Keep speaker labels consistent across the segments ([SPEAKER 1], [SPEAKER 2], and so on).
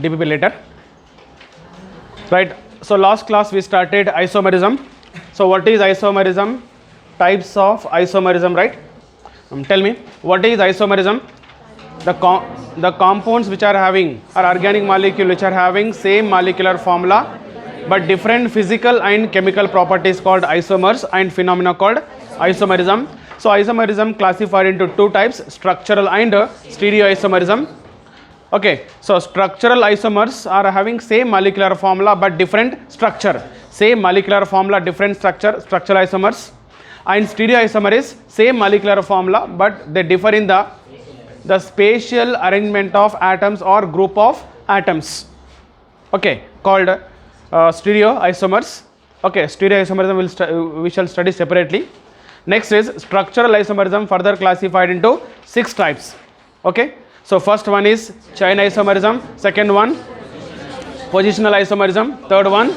[SPEAKER 1] DPP later. Right. So last class we started isomerism. So what is isomerism? Types of isomerism, right? Tell me, what is isomerism? The compounds which are having, or organic molecule which are having same molecular formula but different physical and chemical properties called isomers, and phenomena called isomerism. So isomerism classified into two types, structural and stereoisomerism. Okay, so structural isomers are having same molecular formula but different structure. Same molecular formula, different structure, structural isomers. And stereoisomer is same molecular formula but they differ in the spatial arrangement of atoms or group of atoms. Okay, called stereoisomers. Okay, stereoisomerism we shall study separately. Next is structural isomerism, further classified into 6 types. Okay, so first one is chain isomerism, second one positional isomerism, third one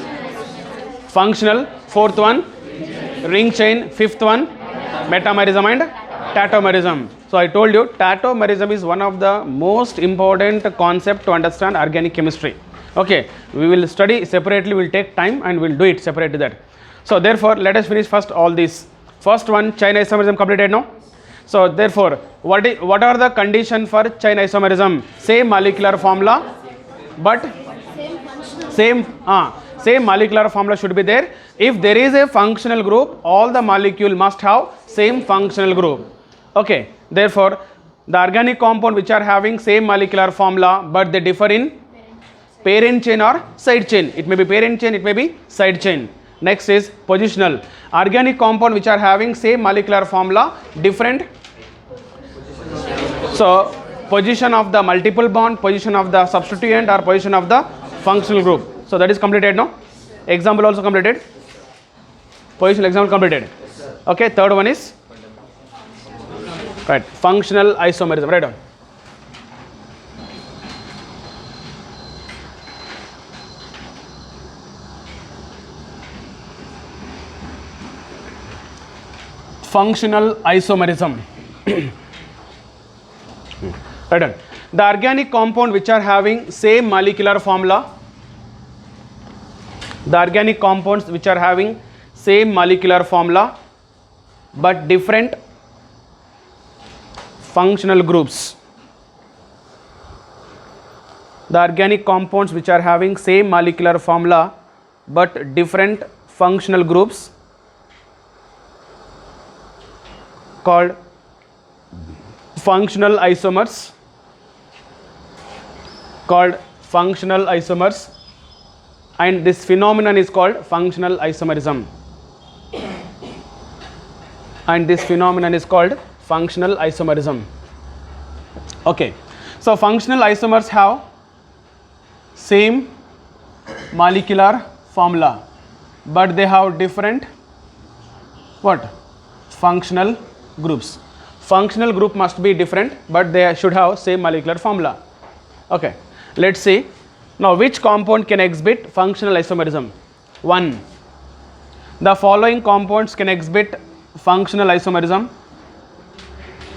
[SPEAKER 1] functional, fourth one ring chain, fifth one metamerism and tatomerism. So I told you tatomerism is one of the most important concept to understand organic chemistry. Okay, we will study separately, we will take time and we will do it separately that. So therefore let us finish first all these. First one, chain isomerism completed now. So therefore what are the condition for chain isomerism? Same molecular formula but same molecular formula should be there. If there is a functional group, all the molecule must have same functional group. Okay, therefore the organic compound which are having same molecular formula but they differ in parent chain or side chain. It may be parent chain, it may be side chain. Next is positional. Organic compound which are having same molecular formula, different. So position of the multiple bond, position of the substituent or position of the functional group. So that is completed now. Example also completed. Positional example completed. Okay, third one is right, functional isomerism. Right on. Functional isomerism. Right on. The organic compound which are having same molecular formula, the organic compounds which are having same molecular formula but different functional groups. The organic compounds which are having same molecular formula but different functional groups called functional isomers, and this phenomenon is called functional isomerism, Okay, so functional isomers have same molecular formula but they have different functional groups. Functional group must be different but they should have same molecular formula. Okay, let's see now which compound can exhibit functional isomerism. 1. The following compounds can exhibit functional isomerism.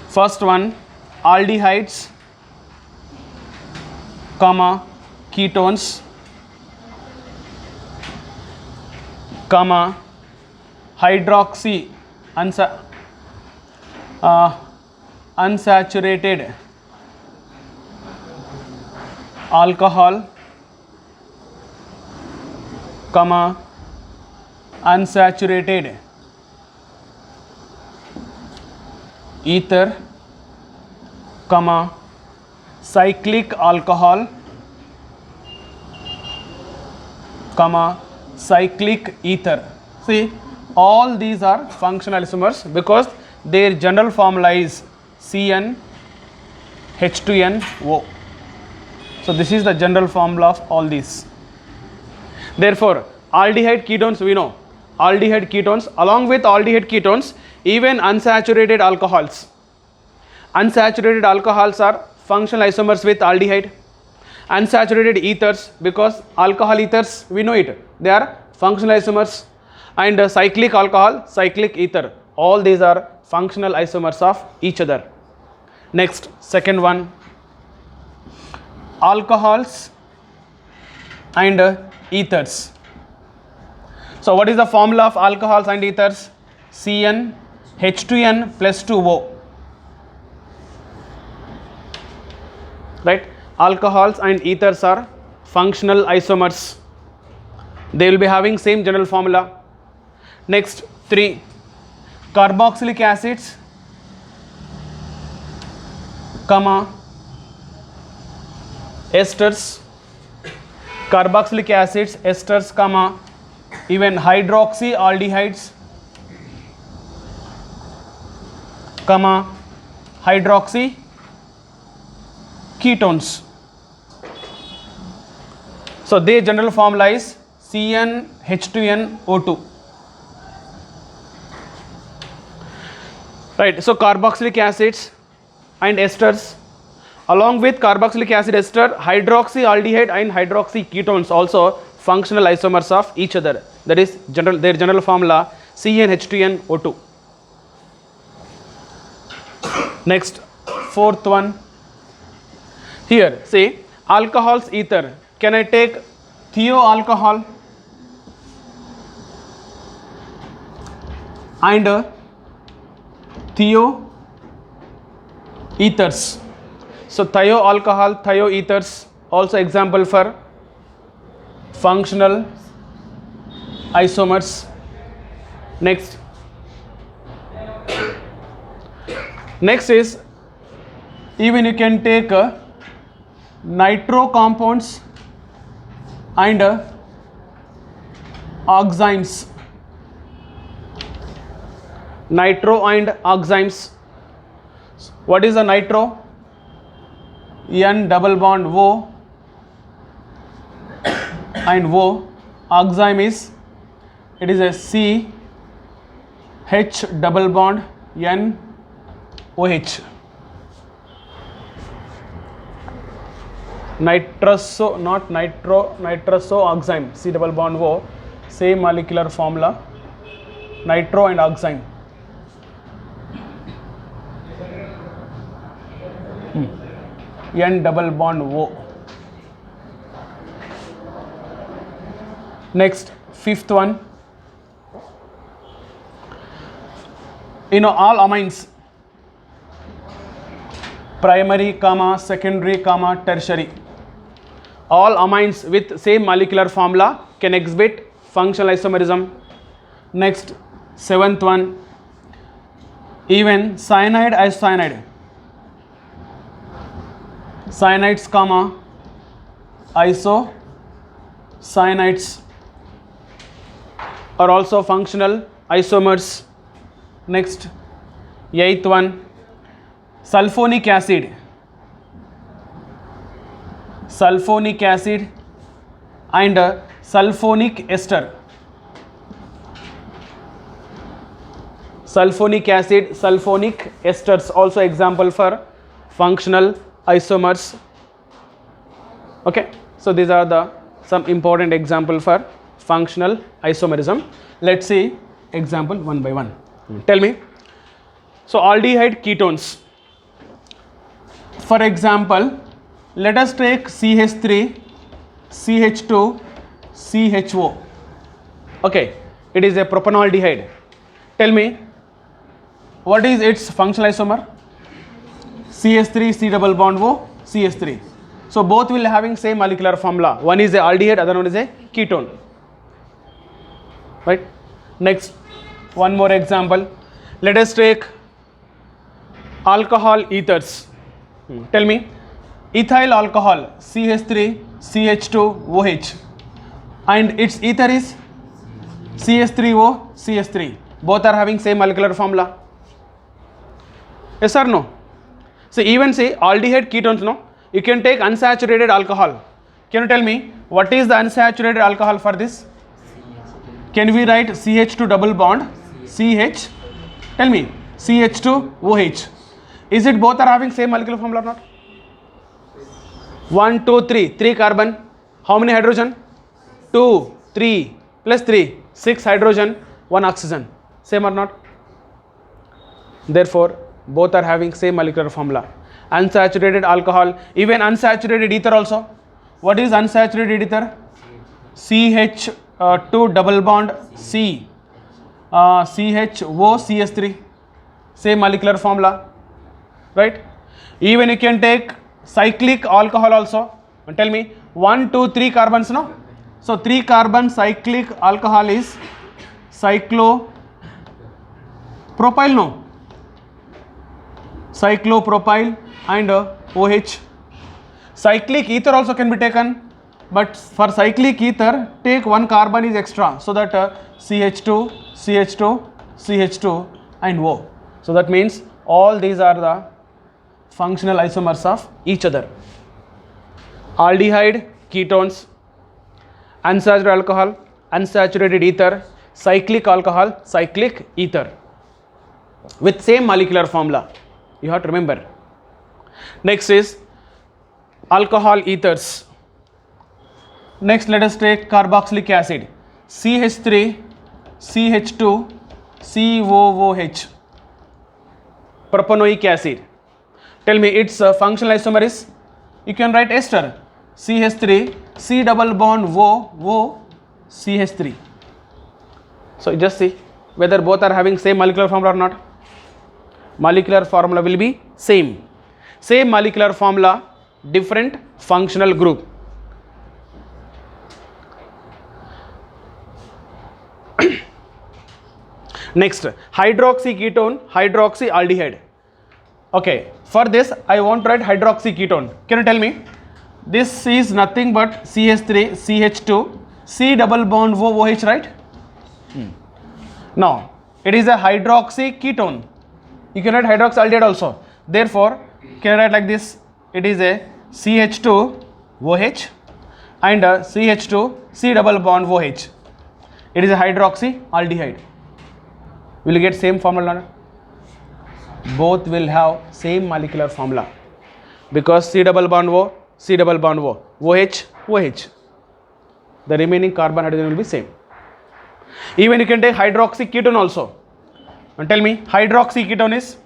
[SPEAKER 1] First one, aldehydes, ketones, hydroxy unsaturated alcohol, unsaturated ether, cyclic alcohol, cyclic ether. See, all these are functional isomers because their general formula is CnH2nO. So this is the general formula of all these. Therefore aldehyde ketones, we know aldehyde ketones, along with aldehyde ketones even unsaturated alcohols are functional isomers with aldehyde. Unsaturated ethers, because alcohol ethers we know it, they are functional isomers, and cyclic alcohol, cyclic ether, all these are functional isomers of each other. Next, second one, alcohols and ethers. So what is the formula of alcohols and ethers? CN H2N plus 2O. Right? Alcohols and ethers are functional isomers. They will be having same general formula. Next 3. Carboxylic acids, comma, esters. Carboxylic acids, esters, comma, even hydroxyaldehydes, comma, hydroxy ketones. So their general formula is CnH2nO2. Right, so carboxylic acids and esters, along with carboxylic acid ester, hydroxyaldehyde and hydroxy ketones also functional isomers of each other. That is their general formula CnH2nO2. Next, 4th one. Here, see, alcohols, ether. Can I take thioalcohol and thio ethers? So thioalcohol, thioethers also example for functional isomers. Next is, even you can take nitro compounds and oximes. Nitro and oximes. What is a nitro? N double bond O and O. Oxime is, it is a C H double bond N OH. Nitroso, not nitro, nitroso oxime, C double bond O, same molecular formula, nitro and oxime. N double bond O. Next, 5th one. All amines, primary, comma, secondary, comma, tertiary. All amines with same molecular formula can exhibit functional isomerism. Next, 7th one. Even cyanide as cyanide. Cyanides, comma, isocyanides are also functional isomers. Next, 8th one. Sulfonic acid. Sulfonic acid and sulfonic ester. Sulfonic acid, sulfonic esters also example for functional isomers. Okay, so these are the some important example for functional isomerism. Let's see example one by one. Tell me. So aldehyde ketones. For example, let us take CH3, CH2, CHO. Okay, it is a propanaldehyde. Tell me, what is its functional isomer? CH3, C double bond O, CH3. So both will having same molecular formula. One is a aldehyde, other one is a ketone. Right? Next, one more example. Let us take alcohol ethers. Tell me, ethyl alcohol, CH3, CH2, OH, and its ether is CH3O, CH3. Both are having same molecular formula. Yes or no? So even say aldehyde ketones, no? You can take unsaturated alcohol. Can you tell me what is the unsaturated alcohol for this? Can we write CH2 double bond CH? Tell me, CH2 OH. Is it both are having same molecular formula or not? 1, 2, 3. 3 carbon. How many hydrogen? 2, 3 plus 3. 6 hydrogen, 1 oxygen. Same or not? Therefore, both are having same molecular formula. Unsaturated alcohol, even unsaturated ether also. What is unsaturated ether? CH2 double bond C, CHO CS3, same molecular formula, right? Even you can take cyclic alcohol also. And tell me 1, 2, 3 carbons, no? So 3 carbon cyclic alcohol is cyclopropyl, no? Cyclopropyl and OH. Cyclic ether also can be taken, but for cyclic ether take 1 carbon is extra, so that CH2, CH2, CH2 and O. So that means all these are the functional isomers of each other. Aldehyde, ketones, unsaturated alcohol, unsaturated ether, cyclic alcohol, cyclic ether with same molecular formula. You have to remember. Next is alcohol ethers. Next, let us take carboxylic acid, CH3, CH2, COOH, propanoic acid. Tell me its functional isomer is, you can write ester, CH3, C double bond O, CH3. So just see whether both are having same molecular formula or not. Molecular formula will be same. Same molecular formula, different functional group. Next, hydroxy ketone, hydroxy aldehyde. Okay, for this I want to write hydroxy ketone. Can you tell me? This is nothing but CH3, CH2, C double bond OH, right? Now, it is a hydroxy ketone. You can write hydroxyaldehyde also. Therefore, can I write like this? It is a CH2 OH and a CH2 C double bond OH. It is a hydroxyaldehyde. Will you get same formula? Both will have same molecular formula because C double bond O, C double bond O, OH, OH. The remaining carbon hydrogen will be same. Even you can take hydroxy ketone also. And tell me, hydroxy ketone is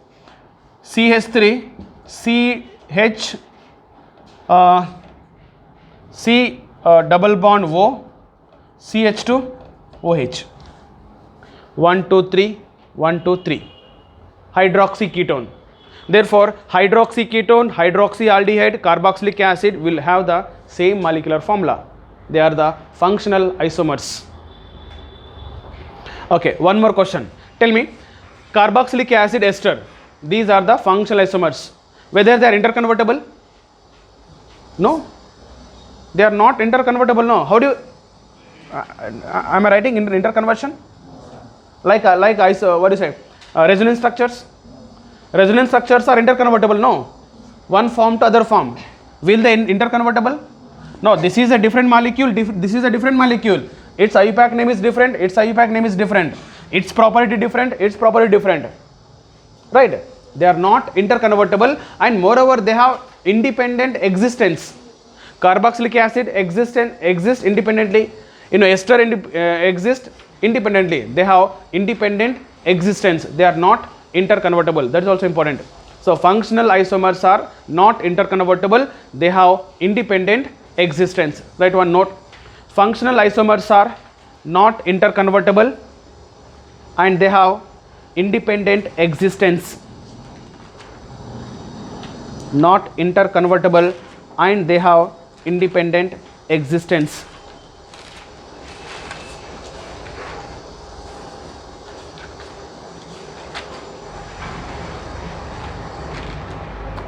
[SPEAKER 1] CH3, CH, C double bond O, CH2, OH. 1, 2, 3, 1, 2, 3. Hydroxy ketone. Therefore, hydroxy ketone, hydroxyaldehyde, carboxylic acid will have the same molecular formula. They are the functional isomers. Okay, one more question. Tell me, carboxylic acid ester, these are the functional isomers. Whether they are interconvertible? No. They are not interconvertible, no. How do you, am I writing in interconversion? Like what do you say? Resonance structures. Resonance structures are interconvertible, no. One form to other form. Will they interconvertible? No, this is a different molecule, this is a different molecule. Its IUPAC name is different, its IUPAC name is different. Its property different, its property different. Right? They are not interconvertible and moreover they have independent existence. Carboxylic acid exists independently. Ester exists independently. They have independent existence. They are not interconvertible. That is also important. So functional isomers are not interconvertible. They have independent existence. Write one note. Functional isomers are not interconvertible and they have independent existence. Not interconvertible and they have independent existence.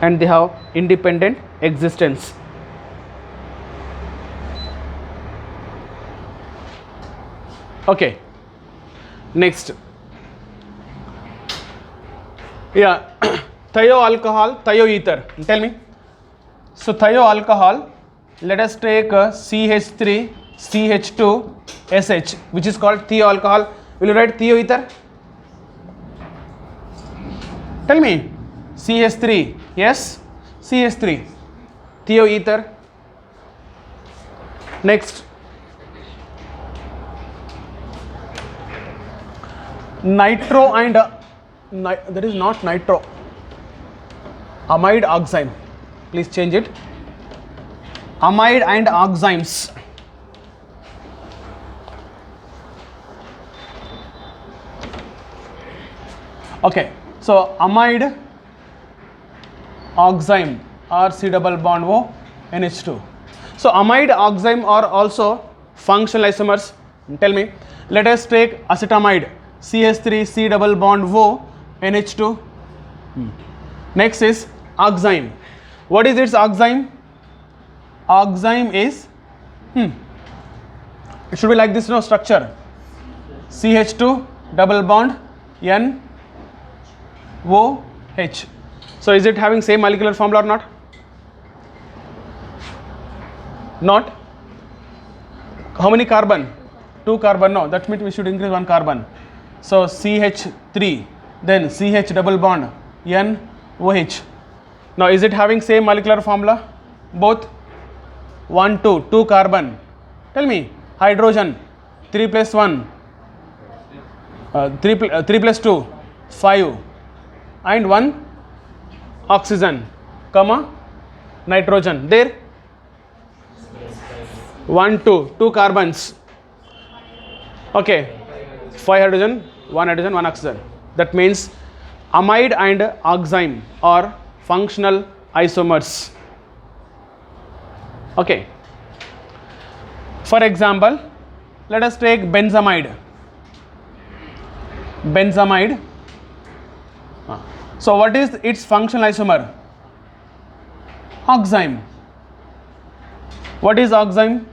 [SPEAKER 1] And they have independent existence. Okay, next. Yeah, thioalcohol, thioether. Tell me. So thioalcohol, let us take CH3, CH2, SH, which is called thioalcohol. Will you write thioether? Tell me. CH3, yes, CH3, thioether. Next, nitro and that is not nitro, amide oxime. Please change it. Amide and oximes. Okay, so amide oxime or C double bond O NH2. So amide oxime are also functional isomers. Tell me, let us take acetamide CH3 C double bond O NH2. Next is oxime. What is its oxime? Oxime is it should be like this, no, structure CH2 double bond N O H. So is it having same molecular formula or not? Not. How many carbon? 2 carbon. No, that means we should increase 1 carbon. So CH3, then CH double bond N O H. Now is it having same molecular formula? Both 1 2 carbon. Tell me, hydrogen 3 plus 1 3 plus 2 5 and 1 oxygen comma nitrogen. There 1 2 carbons. Okay, 5 hydrogen, 1 hydrogen, 1 oxygen. That means amide and oxime are functional isomers. Okay. For example, let us take benzamide. Benzamide. So what is its functional isomer? Oxime. What is oxime?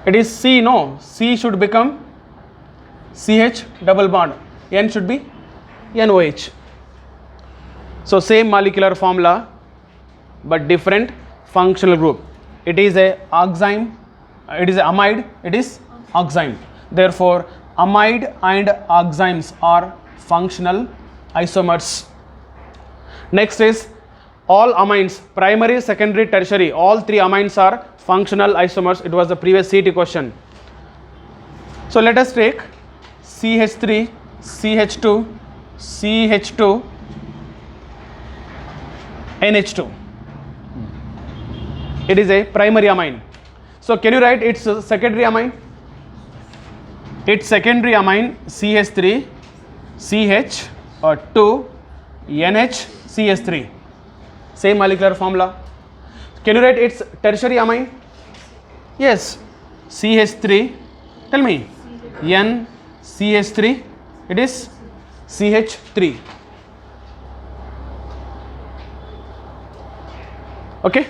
[SPEAKER 1] It is C, no, C should become CH double bond, N should be NOH. So same molecular formula but different functional group. It is a oxime, it is a amide, it is oxime. Therefore amide and oximes are functional isomers. Next is all amines, primary, secondary, tertiary, all 3 amines are functional isomers. It was the previous CET question. So let us take CH3, CH2, CH2, NH2. It is a primary amine. So can you write its secondary amine? Its secondary amine CH3, CH or 2, NH, CH3. Same molecular formula. Can you write its tertiary amine? Yes, CH3. Tell me, N, CH3. It is CH3. Okay.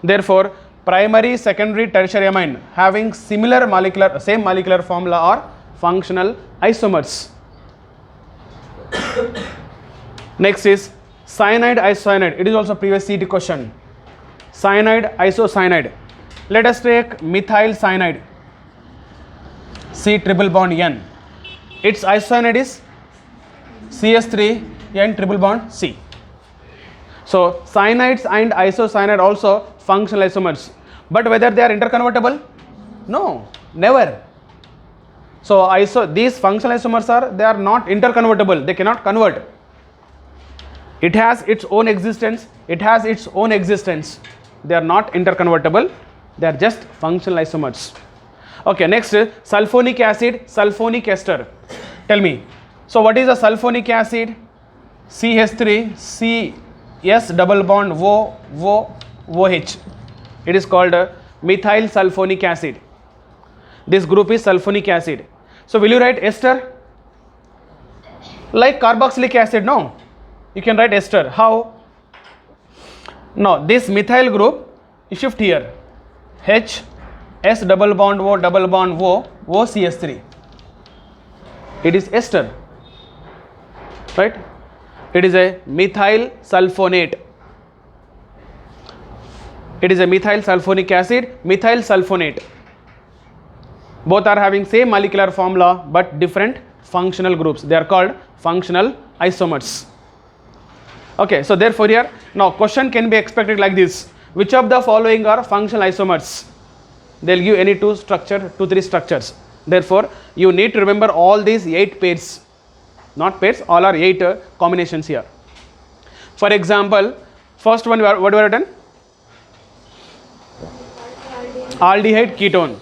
[SPEAKER 1] Therefore, primary, secondary, tertiary amine having similar molecular, same molecular formula are functional isomers. Next is cyanide, isocyanide. It is also previous CET question. Cyanide, isocyanide. Let us take methyl cyanide, C triple bond N. Its isocyanide is CS3 N triple bond C. So cyanides and isocyanide also functional isomers, but whether they are interconvertible? No, never. So these functional isomers they are not interconvertible, they cannot convert. It has its own existence, it has its own existence. They are not interconvertible, they are just functional isomers. Okay, next is sulfonic acid, sulfonic ester. Tell me, so what is a sulfonic acid? CH3, CS double bond OH. It is called methyl sulfonic acid. This group is sulfonic acid. So will you write ester? Like carboxylic acid, no? You can write ester. How? No, this methyl group, you shift here. H, S double bond O, OCH3. It is ester, right? It is a methyl sulfonate. It is a methyl sulfonic acid, methyl sulfonate. Both are having same molecular formula but different functional groups. They are called functional isomers. Okay, so therefore here, now question can be expected like this. Which of the following are functional isomers? They will give any two, 3 structures. Therefore, you need to remember all these 8 pairs. Not pairs, all are 8 combinations here. For example, first one, what we have done? Aldehyde ketone.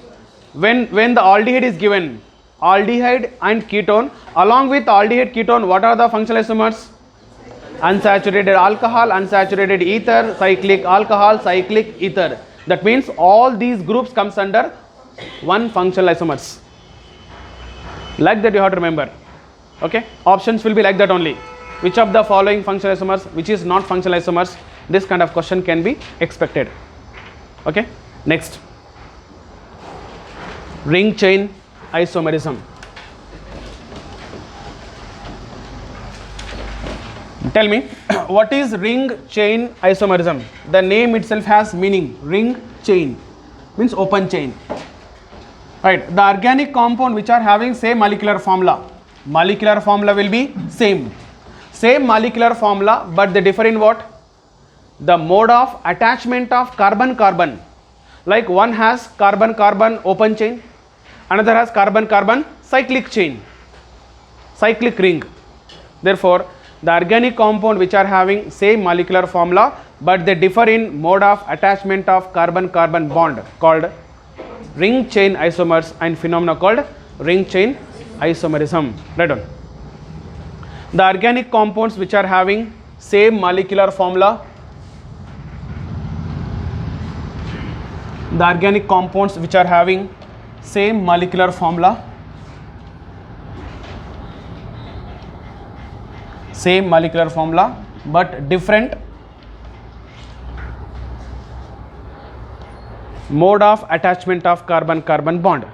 [SPEAKER 1] When the aldehyde is given, aldehyde and ketone. Along with aldehyde ketone, what are the functional isomers? Unsaturated alcohol, unsaturated ether, cyclic alcohol, cyclic ether. That means all these groups comes under one functional isomers. Like that you have to remember. Okay, options will be like that only. Which of the following functional isomers, which is not functional isomers? This kind of question can be expected. Okay, next, ring chain isomerism. Tell me, what is ring chain isomerism? The name itself has meaning. Ring chain means open chain. Right, the organic compound which are having same molecular formula will be same molecular formula, but they differ in what? The mode of attachment of carbon-carbon. Like one has carbon-carbon open chain, another has carbon-carbon cyclic chain, cyclic ring. Therefore, the organic compound which are having same molecular formula, but they differ in mode of attachment of carbon-carbon bond, called ring chain isomers, and phenomena called ring chain isomerism. Right on. The organic compounds which are having same molecular formula, the organic compounds which are having same molecular formula, but different mode of attachment of carbon-carbon bond,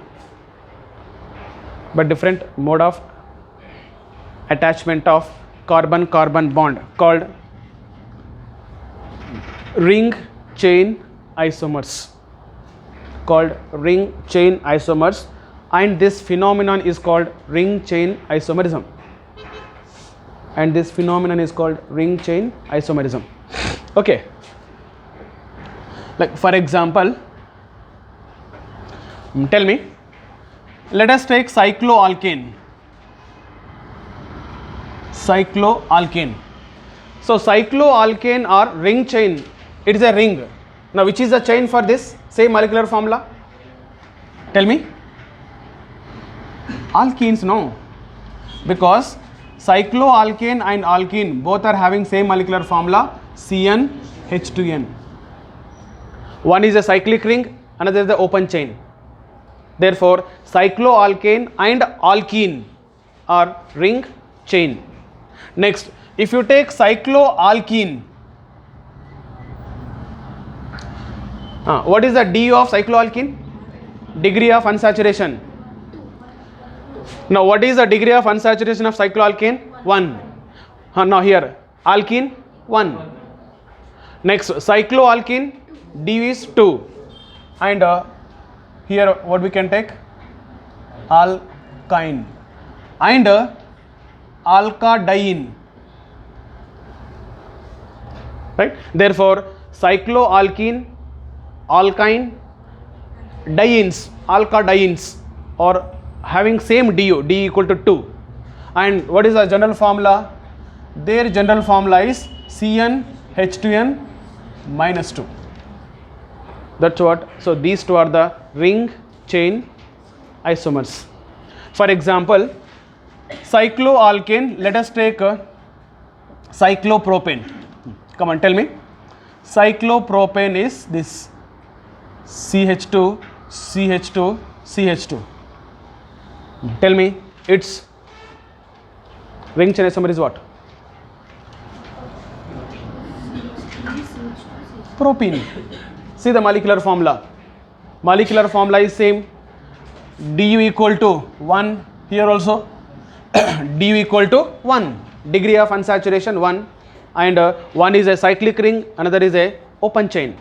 [SPEAKER 1] called ring chain isomers, and this phenomenon is called ring chain isomerism. Okay, like for example, tell me, let us take cycloalkane. So cycloalkane or ring chain, it is a ring. Now which is the chain for this same molecular formula? Tell me. Alkenes, no, because cycloalkane and alkene both are having same molecular formula, CnH2n. One is a cyclic ring, another is the open chain. Therefore, cycloalkane and alkene are ring chain. Next, if you take cycloalkene, what is the DU of cycloalkene? Degree of unsaturation. Now, what is the degree of unsaturation of cycloalkane? 1. Now here, alkene 1. Next, cycloalkene DU is 2. And here what we can take? Alkyne and alkadiene. Right? Therefore, cycloalkene, alkyne, dienes, alkadienes are having same DU, D equal to 2. And what is the general formula? Their general formula is CnH2n minus 2. That's what. So these two are the ring chain isomers. For example, cycloalkane, let us take cyclopropane. Come on, tell me. Cyclopropane is this CH2, CH2, CH2. Tell me, its ring chain isomer is what? Propene. See the molecular formula. Molecular formula is same. Du equal to 1. Here also du equal to 1. Degree of unsaturation 1. And one is a cyclic ring, another is a open chain.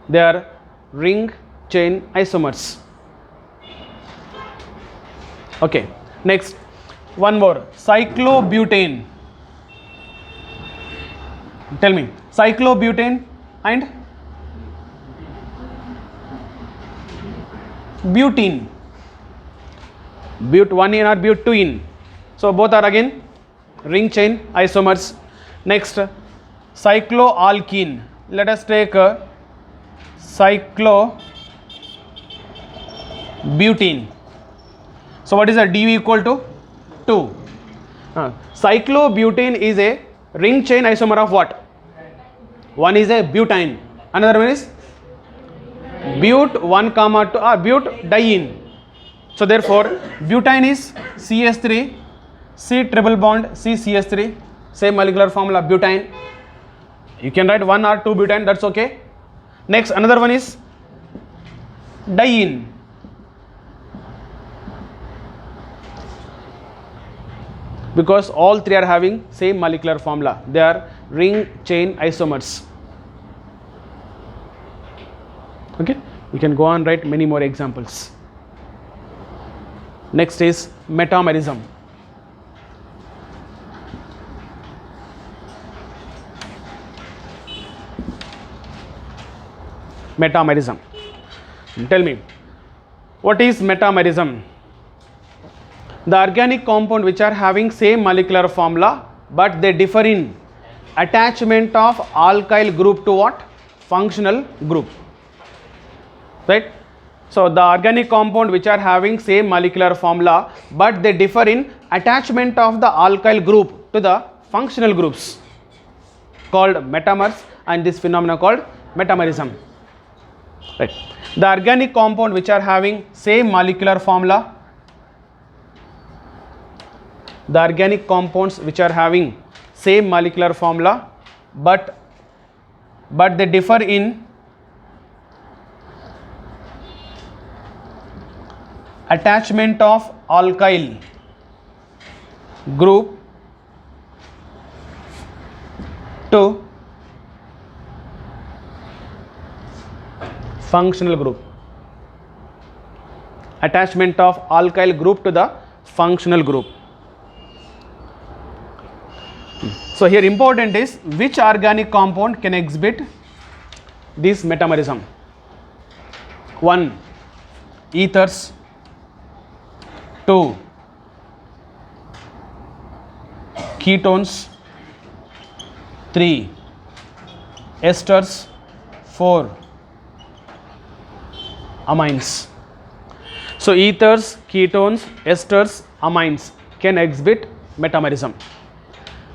[SPEAKER 1] They are ring chain isomers. Okay. Next, one more, cyclobutane. Tell me, cyclobutane and butene. But1 in or but2 in. So both are again ring chain isomers. Next, cycloalkene. Let us take cyclobutene. So what is the Du equal to 2. Cyclobutene is a ring chain isomer of what? One is a butane, another one is but 1 comma 2 butadiene. So therefore butane is CS3 C triple bond C CS3, same molecular formula butane. You can write 1 or 2 butane, that's okay. Next another one is diene. Because all three are having same molecular formula, they are ring chain isomers. Okay, you can go on write many more examples. Next is metamerism. Metamerism. Tell me, what is metamerism? The organic compound which are having same molecular formula but they differ in attachment of alkyl group to what? Functional group, right? So the organic compound which are having same molecular formula but they differ in attachment of the alkyl group to the functional groups called metamers, and this phenomena called metamerism, right? The organic compound which are having same molecular formula, the organic compounds which are having same molecular formula but they differ in attachment of alkyl group to functional group, attachment of alkyl group to the functional group. So here important is which organic compound can exhibit this metamerism. 1 ethers, 2 ketones, 3 esters, 4 amines. So ethers, ketones, esters, amines can exhibit metamerism.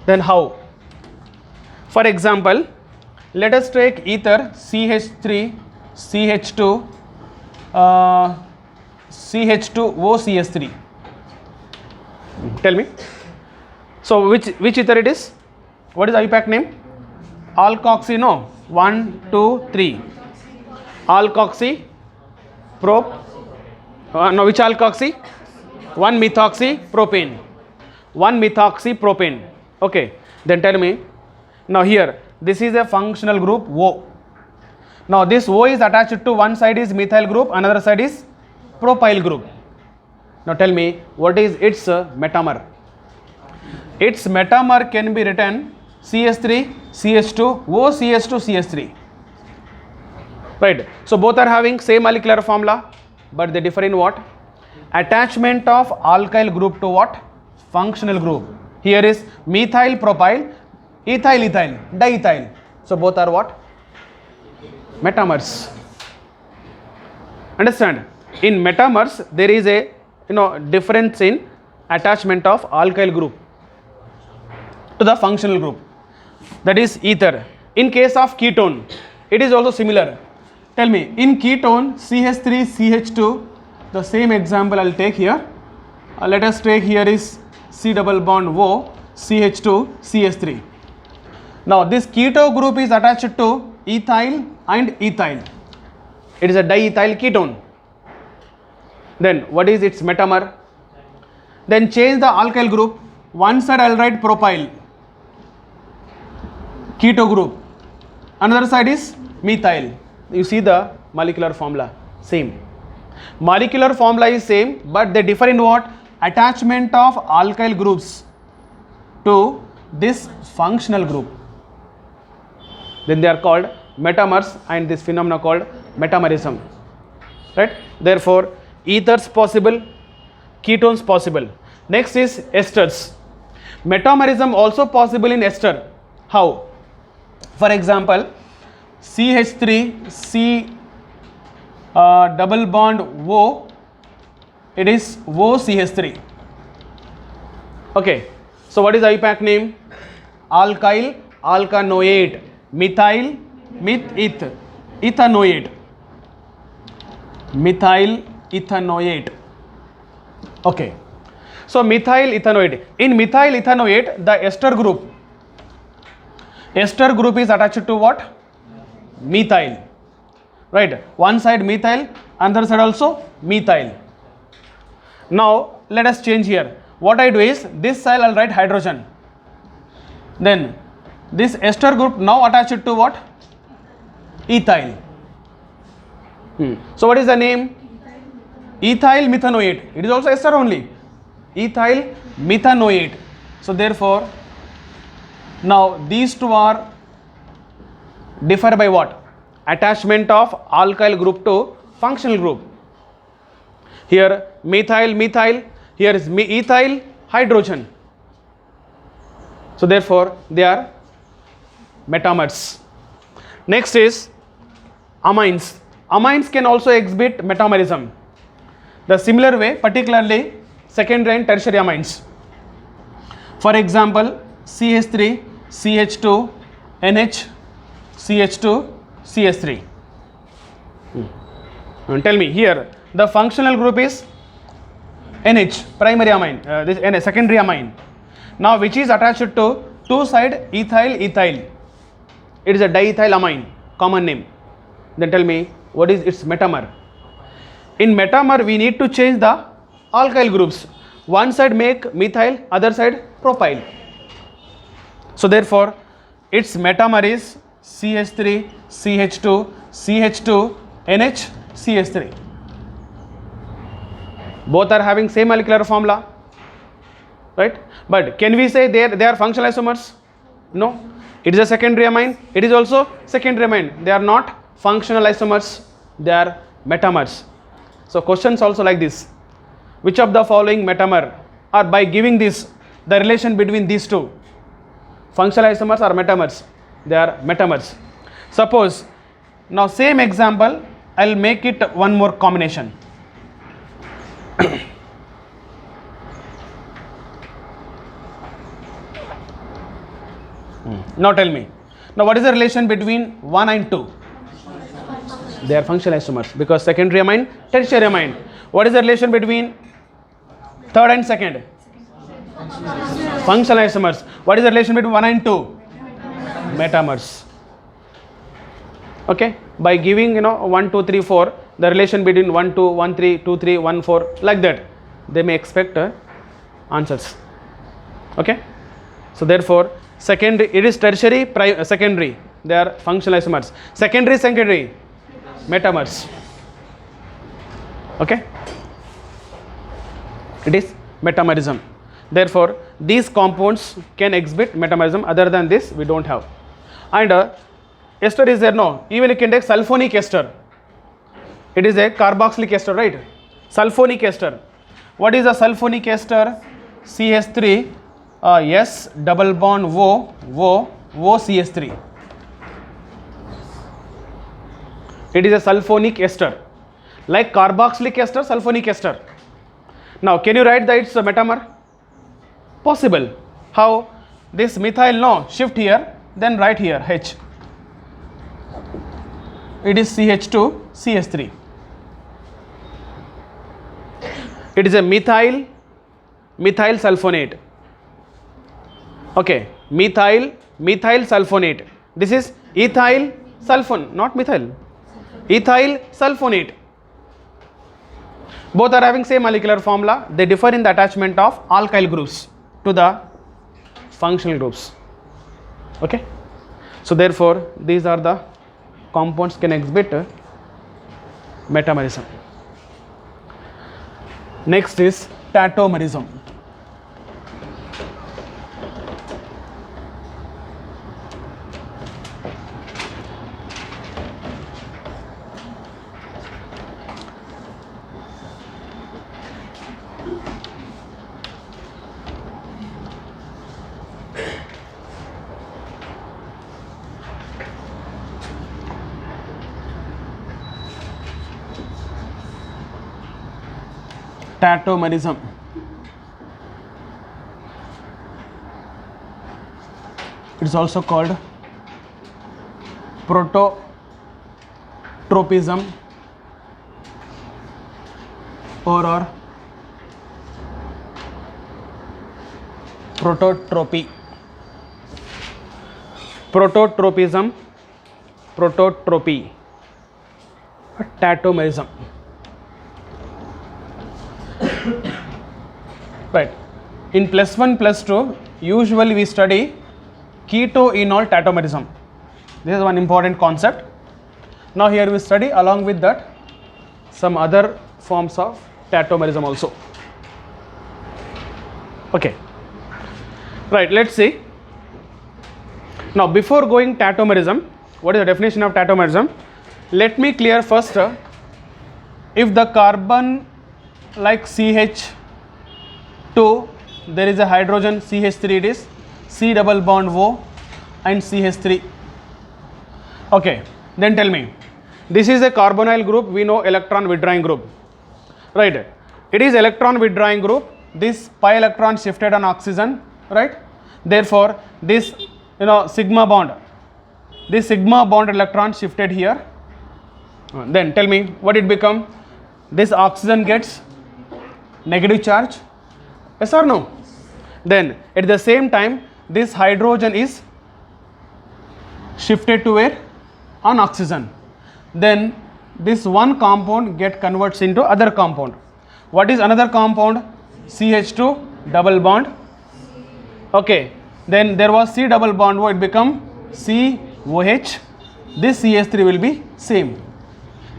[SPEAKER 1] Then how? For example, let us take ether CH3, CH2, CH2OCS3. Tell me. So which ether it is? What is the IUPAC name? Alkoxy, no. 1, 2, 3. Alkoxy, prop. No, which alkoxy? 1 methoxy propane. 1 methoxy propane. Okay, then tell me, now here this is a functional group O. Now this O is attached to one side is methyl group, another side is propyl group. Now tell me, what is its metamer? Its metamer can be written CS3, CH2, OCS2, CS3. Right, so both are having same molecular formula but they differ in what? Attachment of alkyl group to what? Functional group. Here is methyl propyl, ethyl ethyl, diethyl. So both are what? Metamers. Understand? In metamers there is a difference in attachment of alkyl group to the functional group, that is ether. In case of ketone it is also similar. Tell me, in ketone CH3 CH2, the same example I will take here. Let us take here is C double bond O, CH2, CH3. Now this keto group is attached to ethyl and ethyl. It is a diethyl ketone. Then what is its metamer? Then change the alkyl group. One side I will write propyl, keto group. Another side is methyl. You see the molecular formula, same. Molecular formula is same but they differ in what? Attachment of alkyl groups to this functional group. Then they are called metamers and this phenomena called metamerism. Right? Therefore, ethers possible, ketones possible. Next is esters. Metamerism also possible in ester. How? For example, CH3, C double bond O, it is OCH3. Okay, so what is IUPAC name? Alkyl alkanoate, methyl ethanoate, methyl ethanoate. Okay, so methyl ethanoate. In methyl ethanoate, the ester group is attached to what? Methyl, right? One side methyl, another side also methyl. Now let us change here. What I do is, this side I'll write hydrogen, then this ester group now attached to what? Ethyl. So what is the name? Ethyl methanoate. It is also ester only. Ethyl methanoate. So therefore, now these two are differ by what? Attachment of alkyl group to functional group. Here methyl, here is ethyl hydrogen. So therefore they are metamers. Next is amines. Amines can also exhibit metamerism. The similar way, particularly secondary and tertiary amines. For example, CH3, CH2, NH, CH2, CH3. Tell me here, the functional group is NH, primary amine, this NH, secondary amine. Now which is attached to two side ethyl. It is a diethyl amine, common name. Then tell me, what is its metamer? In metamer we need to change the alkyl groups. One side make methyl, other side propyl. So therefore its metamer is CH3, CH2, CH2, NH, CH3. Both are having same molecular formula, right? But can we say they are functional isomers? No. It is a secondary amine. It is also secondary amine. They are not functional isomers. They are metamers. So questions also like this. Which of the following metamer, or by giving this, the relation between these two, functional isomers or metamers? They are metamers. Suppose, now same example, I will make it one more combination. Now tell me, now what is the relation between 1 and 2? They are functional isomers because secondary amine, tertiary amine. What is the relation between third and second? Functional isomers. What is the relation between 1 and 2? Metamers. Okay, by giving 1, 2, 3, 4, the relation between 1, 2, 1, 3, 2, 3, 1, 4, like that, they may expect answers. Okay, so therefore secondary, it is tertiary, secondary, they are functional isomers. Secondary, metamers. Okay, it is metamerism. Therefore these compounds can exhibit metamerism. Other than this we don't have. And ester is there? No. Even you can take sulfonic ester. It is a carboxylic ester, right? Sulfonic ester. What is a sulfonic ester? CH3, S double bond O CH3. It is a sulfonic ester. Like carboxylic ester, sulfonic ester. Now can you write that it's a metamer? Possible. How? This methyl, no, shift here, then write here H. It is CH2, CH3. It is a methyl sulfonate. Okay, methyl sulfonate. This is ethyl sulfon, not methyl. Ethyl sulfonate. Both are having same molecular formula. They differ in the attachment of alkyl groups to the functional groups. Okay, so therefore these are the compounds can exhibit metamerism. Next is tautomerism. Catamarism. It is also called prototropism or prototropy. Prototropism, prototropy, Catamarism. Right. In +1, +2, usually we study ketoenol tautomerism. This is one important concept. Now here we study along with that some other forms of tautomerism also. Okay. Right, let's see. Now before going tautomerism, what is the definition of tautomerism? Let me clear first, if the carbon like CH2, there is a hydrogen CH3, it is C double bond O and CH3. Okay, then tell me, this is a carbonyl group, we know electron withdrawing group, right? It is electron withdrawing group, this pi electron shifted on oxygen, right? Therefore, this sigma bond, this sigma bond electron shifted here. Then tell me what it become? This oxygen gets negative charge, yes or no? Then at the same time this hydrogen is shifted to where? On oxygen. Then this one compound get converts into other compound. What is another compound? CH2 double bond. Okay, then there was C double bond O, it become COH. This CH3 will be same.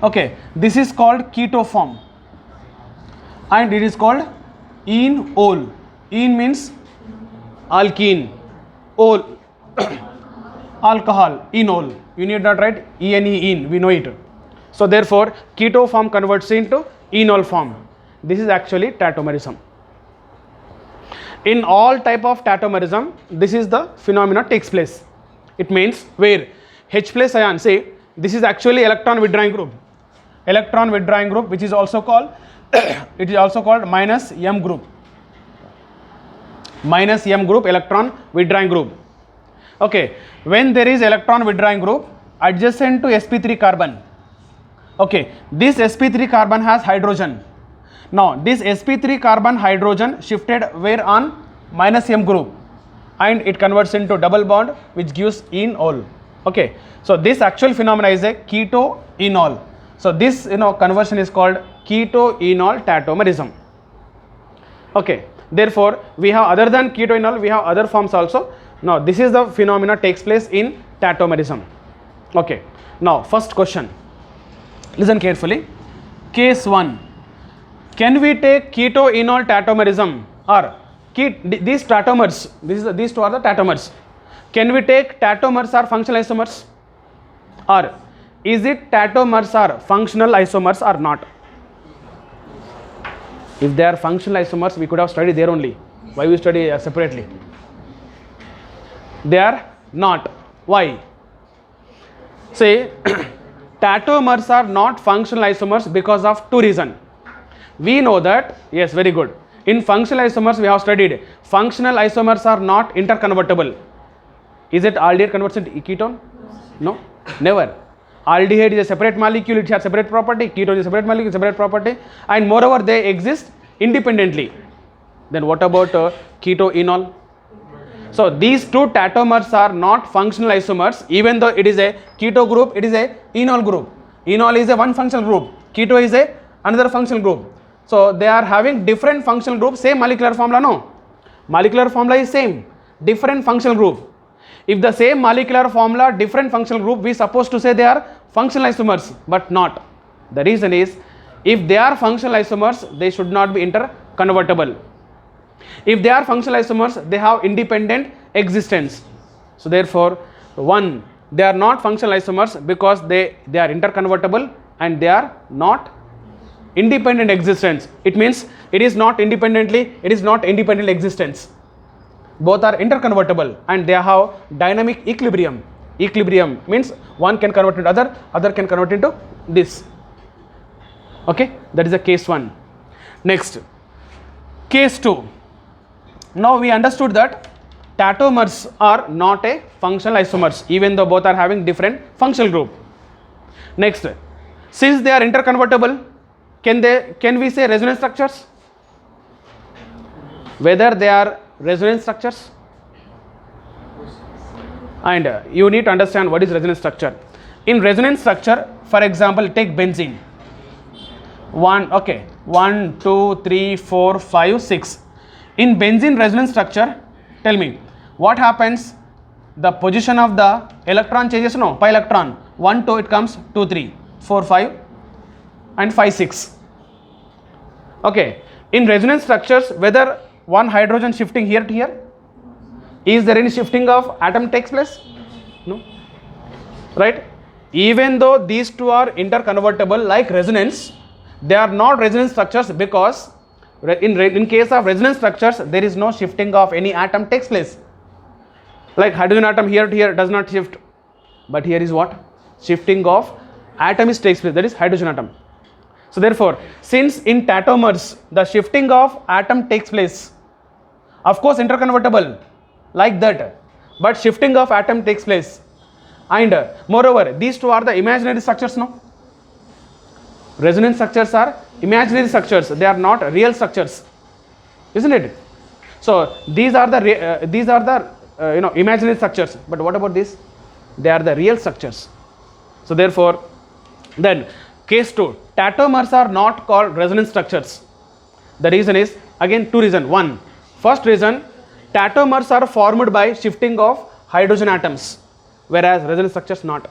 [SPEAKER 1] Okay, this is called keto form and it is called enol. En means alkene, ol alcohol, enol. You need not write en, we know it. So therefore keto form converts into enol form. This is actually tautomerism. In all type of tautomerism, this is the phenomena takes place. It means where H plus ion, say this is actually electron withdrawing group. Electron withdrawing group, which is also called it is also called minus M group. Minus M group, electron withdrawing group. Okay, when there is electron withdrawing group adjacent to sp3 carbon, okay, this sp3 carbon has hydrogen. Now this sp3 carbon hydrogen shifted where on minus M group and it converts into double bond which gives enol. Okay, so this actual phenomena is a ketoenol. So this conversion is called ketoenol tautomerism. Okay, therefore we have, other than ketoenol, we have other forms also. Now this is the phenomena takes place in tautomerism. Okay, now first question, listen carefully. Case 1, can we take ketoenol tautomerism or these tautomers, these two are the tautomers. Can we take tautomers or functional isomers, or is it tautomers are functional isomers or not? If they are functional isomers, we could have studied there only. Why we study separately? They are not. Why? Say tautomers are not functional isomers because of two reasons. We know that, yes, very good. In functional isomers we have studied functional isomers are not interconvertible. Is it aldehyde converts into ketone? No, never. Aldehyde is a separate molecule, it has separate property. Ketone is a separate molecule, separate property, and moreover they exist independently. Then what about ketoenol? So these two tautomers are not functional isomers, even though it is a keto group, it is a enol group. Enol is a one functional group, keto is a another functional group. So they are having different functional groups, same molecular formula, no? Molecular formula is same, different functional group. If the same molecular formula, different functional group, we supposed to say they are functional isomers, but not. The reason is, if they are functional isomers, they should not be interconvertible. If they are functional isomers, they have independent existence. So therefore, one, they are not functional isomers because they are interconvertible and they are not independent existence. It means it is not independently, it is not independent existence. Both are interconvertible and they have dynamic equilibrium. Equilibrium means one can convert into other can convert into this. Okay, that is the case 1. Next, case 2. Now we understood that Tatomers are not a functional isomers, even though both are having different functional group. Next, since they are interconvertible, can we say resonance structures? Whether they are resonance structures? And you need to understand what is resonance structure. In resonance structure, for example, take benzene. 1, 2, 3, 4, 5, 6. In benzene resonance structure, tell me what happens. The position of the electron changes, no, pi electron. 1, 2, it comes 2, 3, 4, 5, and 5, 6. Okay. In resonance structures, whether one hydrogen shifting here to here, is there any shifting of atom takes place? No. Right? Even though these two are interconvertible like resonance, they are not resonance structures, because in case of resonance structures, there is no shifting of any atom takes place. Like hydrogen atom here to here does not shift, but here is what? Shifting of atom takes place, that is hydrogen atom. So therefore, since in Tatomers the shifting of atom takes place, of course interconvertible like that, but shifting of atom takes place, and moreover these two are the imaginary structures, no? Resonance structures are imaginary structures, they are not real structures, isn't it? So these are the imaginary structures, but what about this? They are the real structures. So therefore, then case 2, Tatomers are not called resonance structures. The reason is, again, two reasons. One, first reason, Tatomers are formed by shifting of hydrogen atoms, whereas resonance structures not.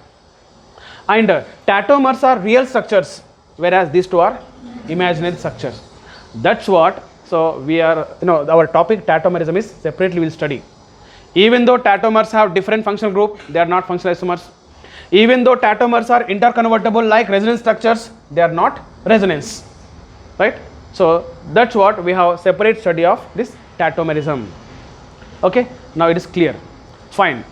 [SPEAKER 1] And Tatomers are real structures, whereas these two are imaginary structures. That's what. So we are, our topic Tatomerism is separately we'll study. Even though Tatomers have different functional group, they are not functional isomers. Even though Tatomers are interconvertible like resonance structures, they are not resonance, right? So that's what we have separate study of this Tatomerism. Okay, now it is clear. Fine.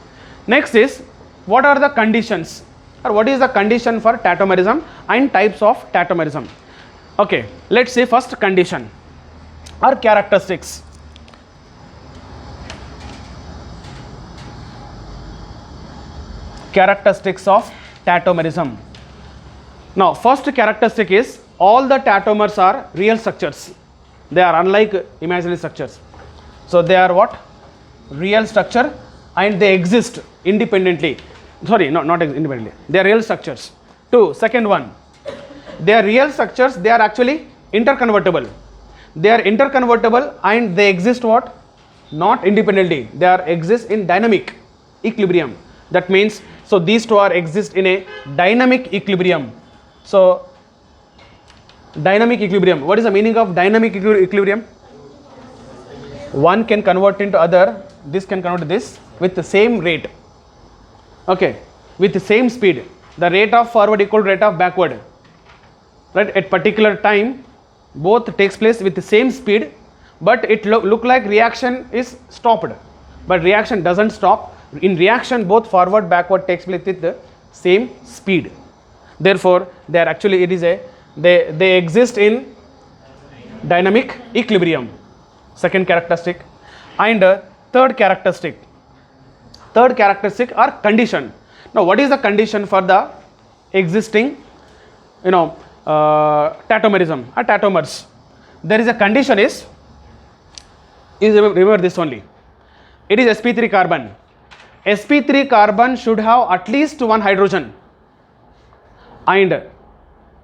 [SPEAKER 1] Next is, what are the conditions, or what is the condition for Tatomerism and types of Tatomerism? Okay, let's see first condition or characteristics. Characteristics of Tatomerism. Now first characteristic is, all the Tatomers are real structures. They are unlike imaginary structures. So they are what? Real structure, and they exist independently. Sorry, no, not independently. They are real structures. Second one, they are real structures, they are actually interconvertible. They are interconvertible and they exist what? Not independently. They are exist in dynamic equilibrium. That means, so these two are exist in a dynamic equilibrium. So dynamic equilibrium, what is the meaning of dynamic equilibrium? One can convert into other, this can convert to this with the same rate. Okay, with the same speed. The rate of forward equal to rate of backward. Right, at particular time both takes place with the same speed, but it look like reaction is stopped, but reaction doesn't stop. In reaction both forward backward takes place with the same speed. Therefore they are actually, it is a, they exist in dynamic equilibrium. Second characteristic. And third characteristic are condition. Now what is the condition for the existing Tatomerism or Tatomers? There is a condition is remember this only. It is sp3 carbon. sp3 carbon should have at least one hydrogen, and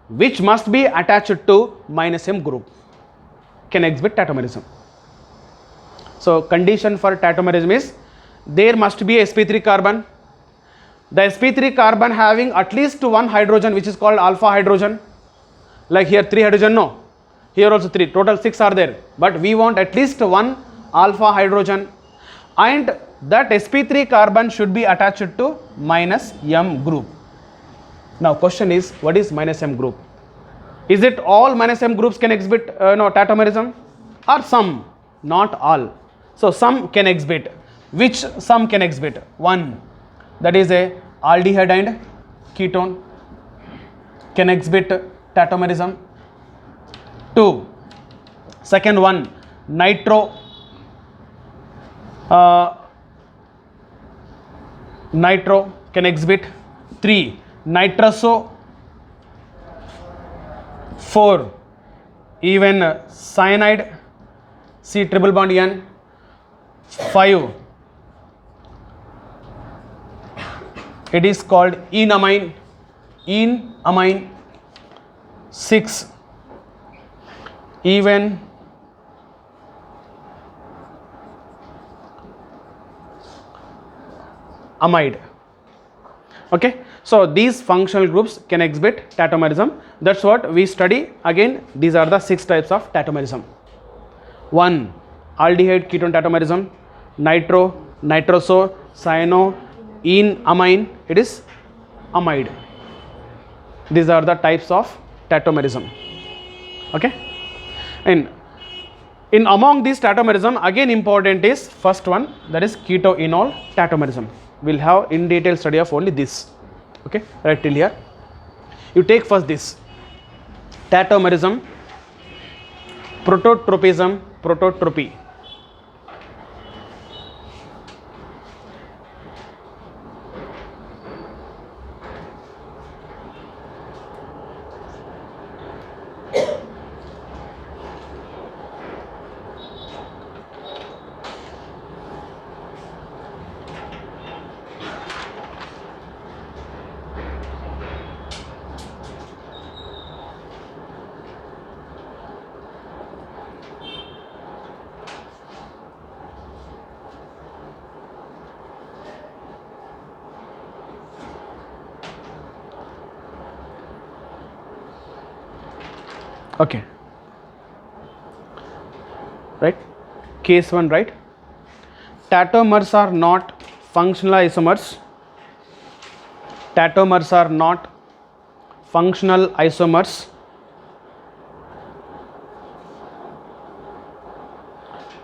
[SPEAKER 1] which must be attached to -m group, can exhibit Tatomerism. So condition for Tatomerism is, there must be a sp3 carbon. The sp3 carbon having at least one hydrogen, which is called alpha hydrogen. Like here 3 hydrogen, no, here also 3, total 6 are there, but we want at least one alpha hydrogen, and that sp3 carbon should be attached to -m group. Now question is, what is -m group? Is it all -m groups can exhibit Tatomerism, or some? Not all. So some can exhibit. Which some can exhibit? One, that is a aldehyde and ketone can exhibit Tatomerism. 2, Second one, nitro can exhibit 3, nitroso 4, even cyanide C triple bond N 5, it is called enamine 6, even amide. Okay, so these functional groups can exhibit tautomerism. That's what we study. Again, these are the 6 types of tautomerism. 1, aldehyde ketone tautomerism, nitro, nitroso, cyano, enamine, it is amide. These are the types of tautomerism. Okay, and in among these tautomerism, again important is first one, that is ketoenol tautomerism. We'll have in detail study of only this. Okay, right till here. You take first this tautomerism, prototropism, prototropy. Okay, right, case 1, right, tautomers are not functional isomers, tautomers are not functional isomers,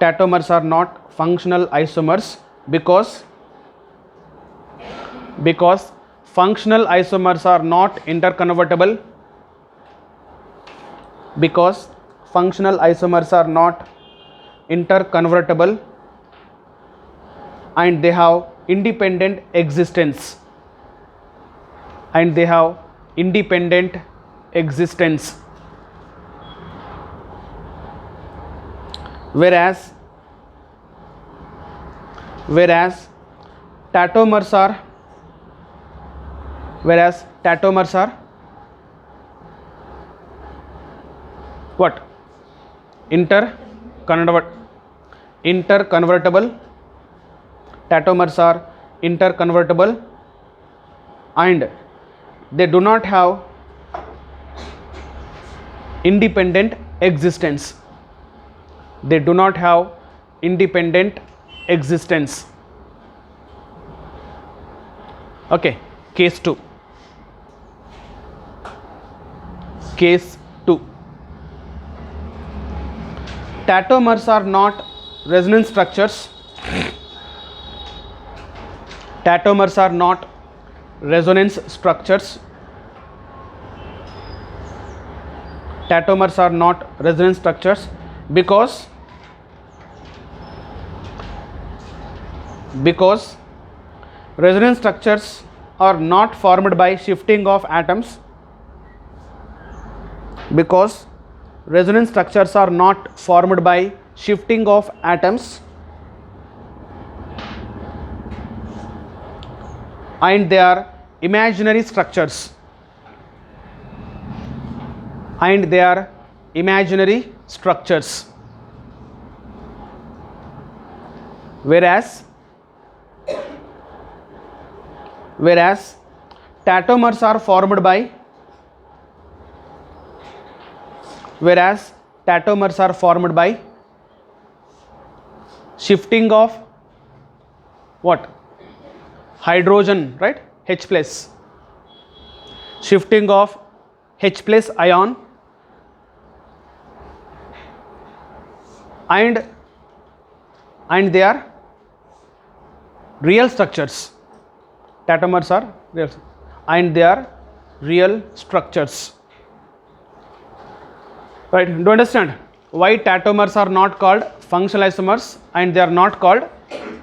[SPEAKER 1] tautomers are not functional isomers because functional isomers are not interconvertible, because functional isomers are not interconvertible and they have independent existence, whereas tautomers are what? Interconvertible. Tautomers are interconvertible and they do not have independent existence. Okay, case 2. Tautomers are not resonance structures. Tautomers are not resonance structures. Tautomers are not resonance structures because resonance structures are not formed by shifting of atoms. Because resonance structures are not formed by shifting of atoms and they are imaginary structures. Whereas tautomers are formed by shifting of what? Hydrogen, right? H plus, shifting of H plus ion and they are real structures. Tautomers are real and they are real structures. Right, do you understand why Tatomers are not called functional isomers and they are not called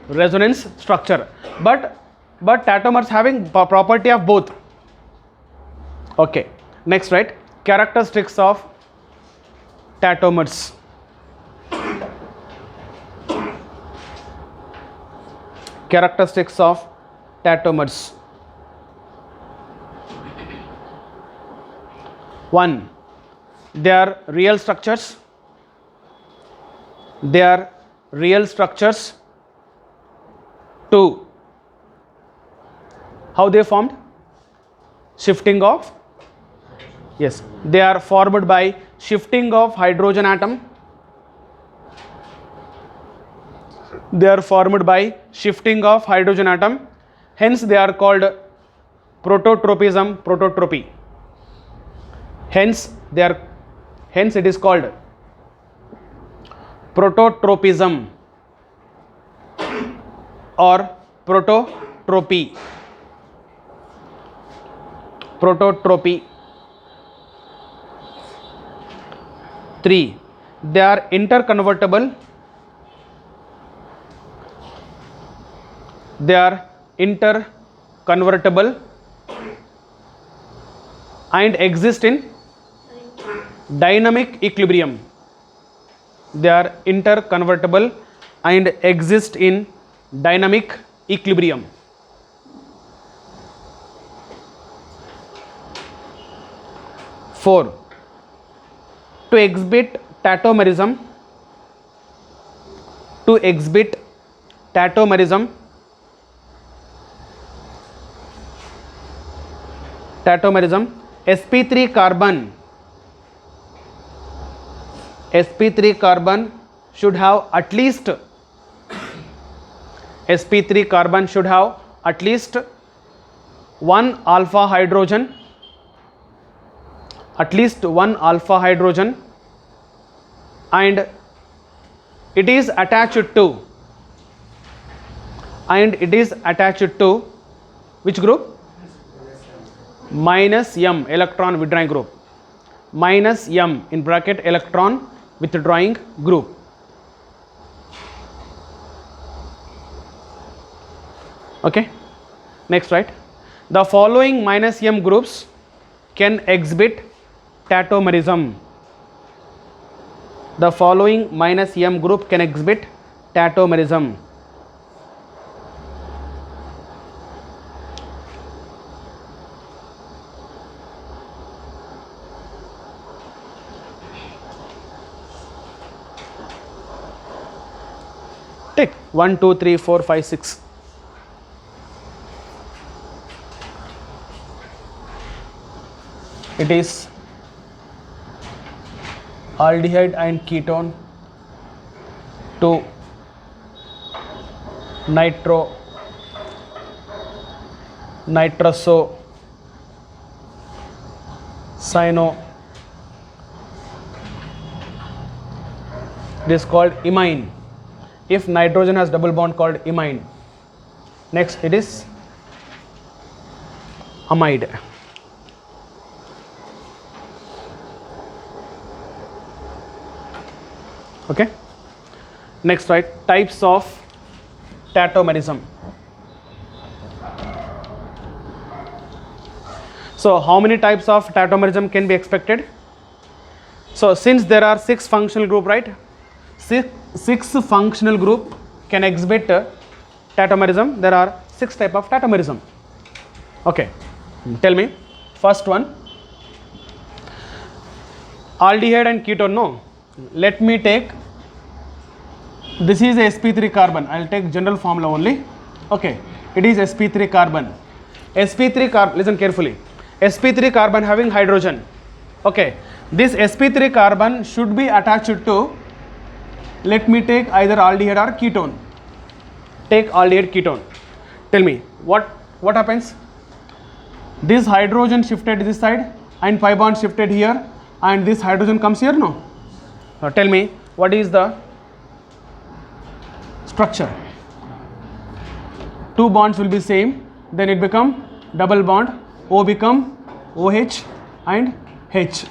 [SPEAKER 1] resonance structure, but Tatomers having property of both. Okay, next, right, characteristics of Tatomers. Characteristics of Tatomers. 1. They are real structures. They are real structures. 2. How they formed? Shifting of, yes, they are formed by shifting of hydrogen atom. They are formed by shifting of hydrogen atom. Hence they are called prototropism, prototropy. Hence it is called prototropism or prototropy. Prototropy. 3. They are interconvertible. They are interconvertible and exist in dynamic equilibrium. They are interconvertible and exist in dynamic equilibrium. 4. To exhibit Tatomerism, sp3 carbon should have at least one alpha hydrogen, and it is attached to which group? Minus M, electron withdrawing group. Minus M in bracket electron withdrawing group. Okay, next, right, the following minus M groups can exhibit Tatomerism. The following minus M group can exhibit Tatomerism. Take 1, 2, 3, 4, 5, 6. It is aldehyde and ketone to nitroso cyano. It is called imine. If nitrogen has double bond, called imine. Next, it is amide. Okay, next, right, types of Tatomerism. So how many types of Tatomerism can be expected? So since there are 6 functional group, right, six functional group can exhibit Tatomerism, there are 6 type of Tatomerism. Okay, tell me, first one, aldehyde and ketone. No, let me take, this is a sp3 carbon, I will take general formula only. Okay, it is sp3 carbon. Listen carefully, sp3 carbon having hydrogen. Okay, this sp3 carbon should be attached to, let me take either aldehyde or ketone. Take aldehyde ketone. Tell me what happens? This hydrogen shifted this side and pi bond shifted here, and this hydrogen comes here. No. Now tell me what is the structure? 2 bonds will be same, then it become double bond, O become OH and H.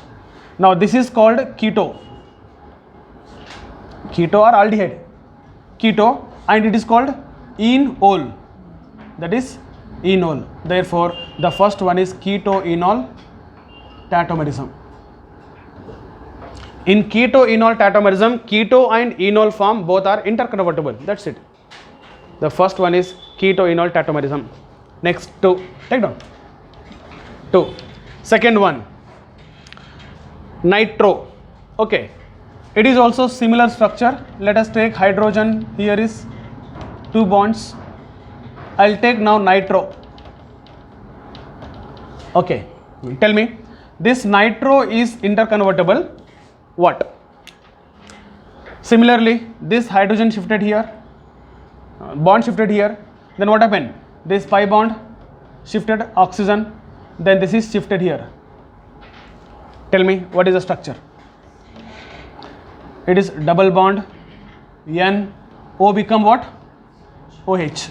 [SPEAKER 1] Now this is called keto. keto or aldehyde, keto, and it is called enol, that is enol. Therefore the first one is keto-enol tautomerism. In keto-enol tautomerism, keto and enol form both are interconvertible. That's it. The first one is keto-enol tautomerism. Next, 2. Take down. 2. Second one, nitro. Okay. It is also similar structure. Let us take hydrogen. Here is 2 bonds. I'll take now nitro. Okay. Tell me, this nitro is interconvertible. What? Similarly, this hydrogen shifted here, bond shifted here, then what happened? This pi bond shifted oxygen, then this is shifted here. Tell me, what is the structure? It is double bond, N, O become what? OH,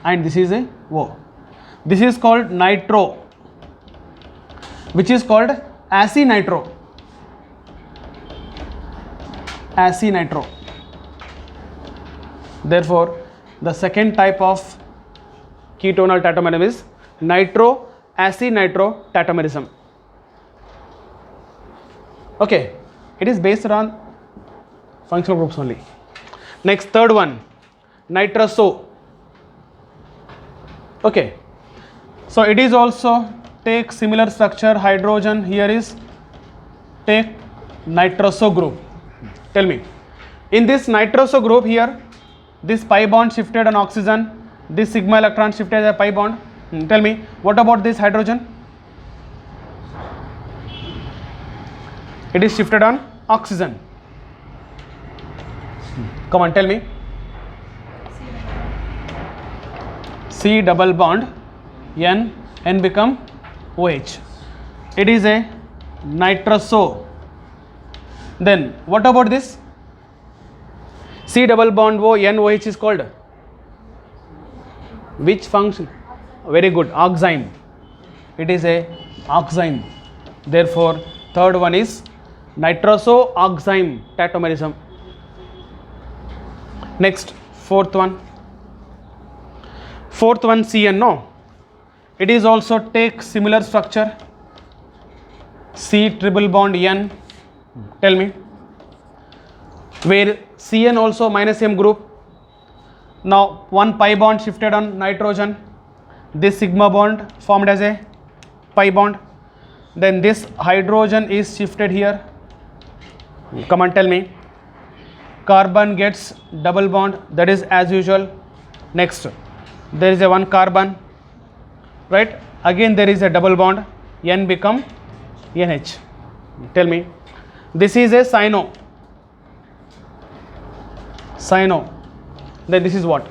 [SPEAKER 1] and this is a O. This is called nitro, which is called acynitro. Acynitro. Therefore, the second type of ketonal tautomerism is nitro acynitro tautomerism. Okay, it is based on functional groups only. Next, third one, nitroso. Okay, so it is also take similar structure, hydrogen here is take nitroso group. Tell me, in this nitroso group here, this pi bond shifted on oxygen, this sigma electron shifted as a pi bond. Tell me, what about this hydrogen? It is shifted on oxygen. Come on, tell me. C double bond, N, N become OH. It is a nitroso. Then what about this? C double bond O, N, OH is called which function? Very good, oxime. It is a oxime. Therefore third one is nitroso oxime tautomerism. Next, fourth one. Fourth one, CN, no. It is also take similar structure, C triple bond N. Tell me, where CN also minus M group. Now one pi bond shifted on nitrogen, this sigma bond formed as a pi bond, then this hydrogen is shifted here. Come on, tell me. Carbon gets double bond, that is as usual. Next, there is a one carbon, right? Again there is a double bond, N become NH. Tell me, this is a cyno. Cyno. Then this is what?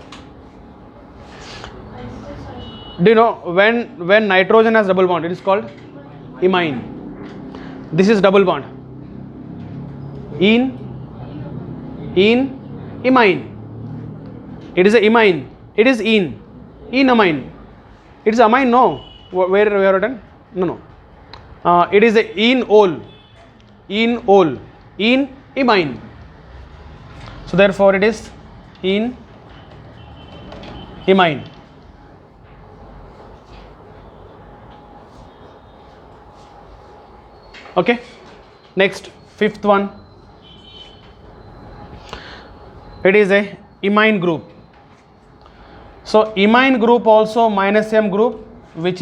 [SPEAKER 1] Do you know when nitrogen has double bond, it is called imine. This is double bond. Imine. It is a imine. It is amine. It is amine, no. Where we have written? No. It is a enol. Imine. So therefore it is imine. Okay. Next, fifth one. It is a imine group. So imine group also minus M group, which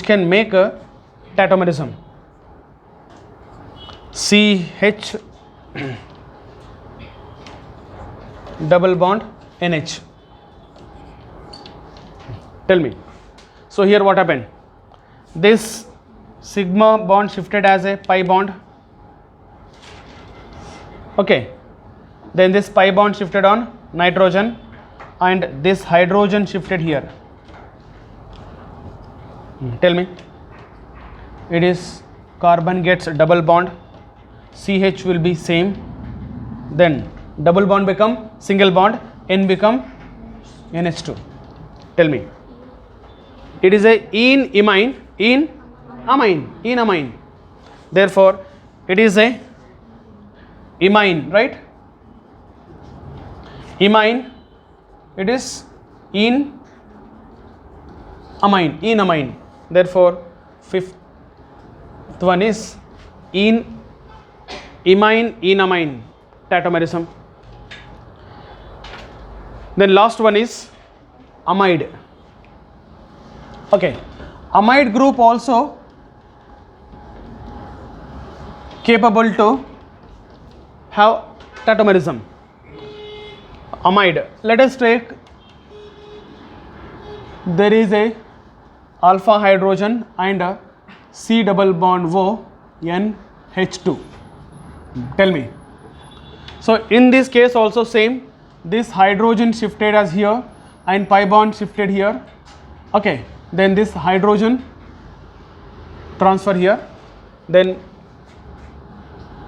[SPEAKER 1] can make a tautomerism. CH double bond NH. Tell me. So here what happened? This sigma bond shifted as a pi bond. Okay. Then this pi bond shifted on nitrogen and this hydrogen shifted here. Tell me. It is carbon gets double bond, CH will be same, then double bond become single bond, N become NH2. Tell me. It is a amine. Therefore it is a imine, right? Imine, it is in amine. Therefore, fifth one is enamine, tatomerism. Then last one is amide. Okay, amide group also capable to have tatomerism. Amide, let us take, there is a alpha hydrogen and a C double bond O NH2. Tell me. So in this case also same, this hydrogen shifted as here and pi bond shifted here. Okay, then this hydrogen transfer here, then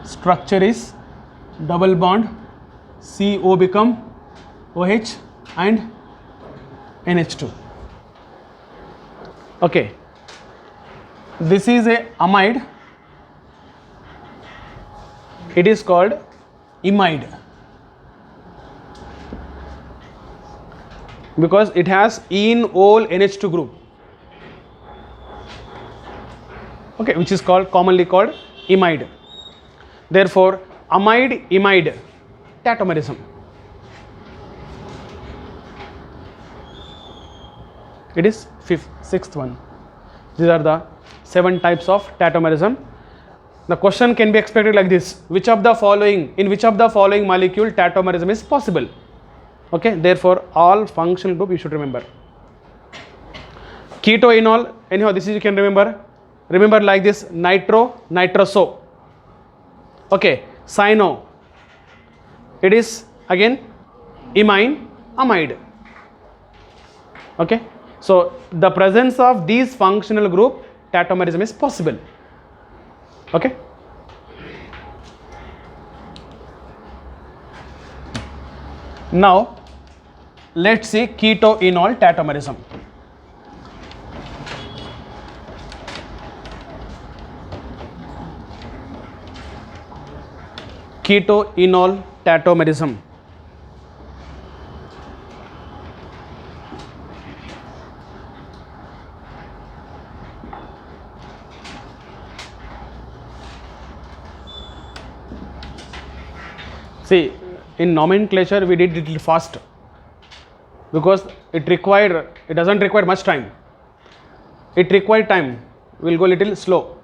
[SPEAKER 1] structure is double bond, CO become OH and NH2. Okay, this is a amide, it is called imide because it has enol NH2 group, okay, which is commonly called imide. Therefore, amide, imide, tatomerism. It is sixth one. These are the 7 types of tatomerism. The question can be expected like this: in which of the following molecule tatomerism is possible? Okay, therefore all functional group you should remember. Ketoenol, anyhow this is you can remember like this: nitroso. Okay, cyano, it is again imine, amide. Okay, so the presence of these functional group tatomerism is possible. Okay, now let's see ketoenol tatomerism. Ketoenol tatomerism. See, in nomenclature we did it fast because it doesn't require much time. It required time, we'll go little slow.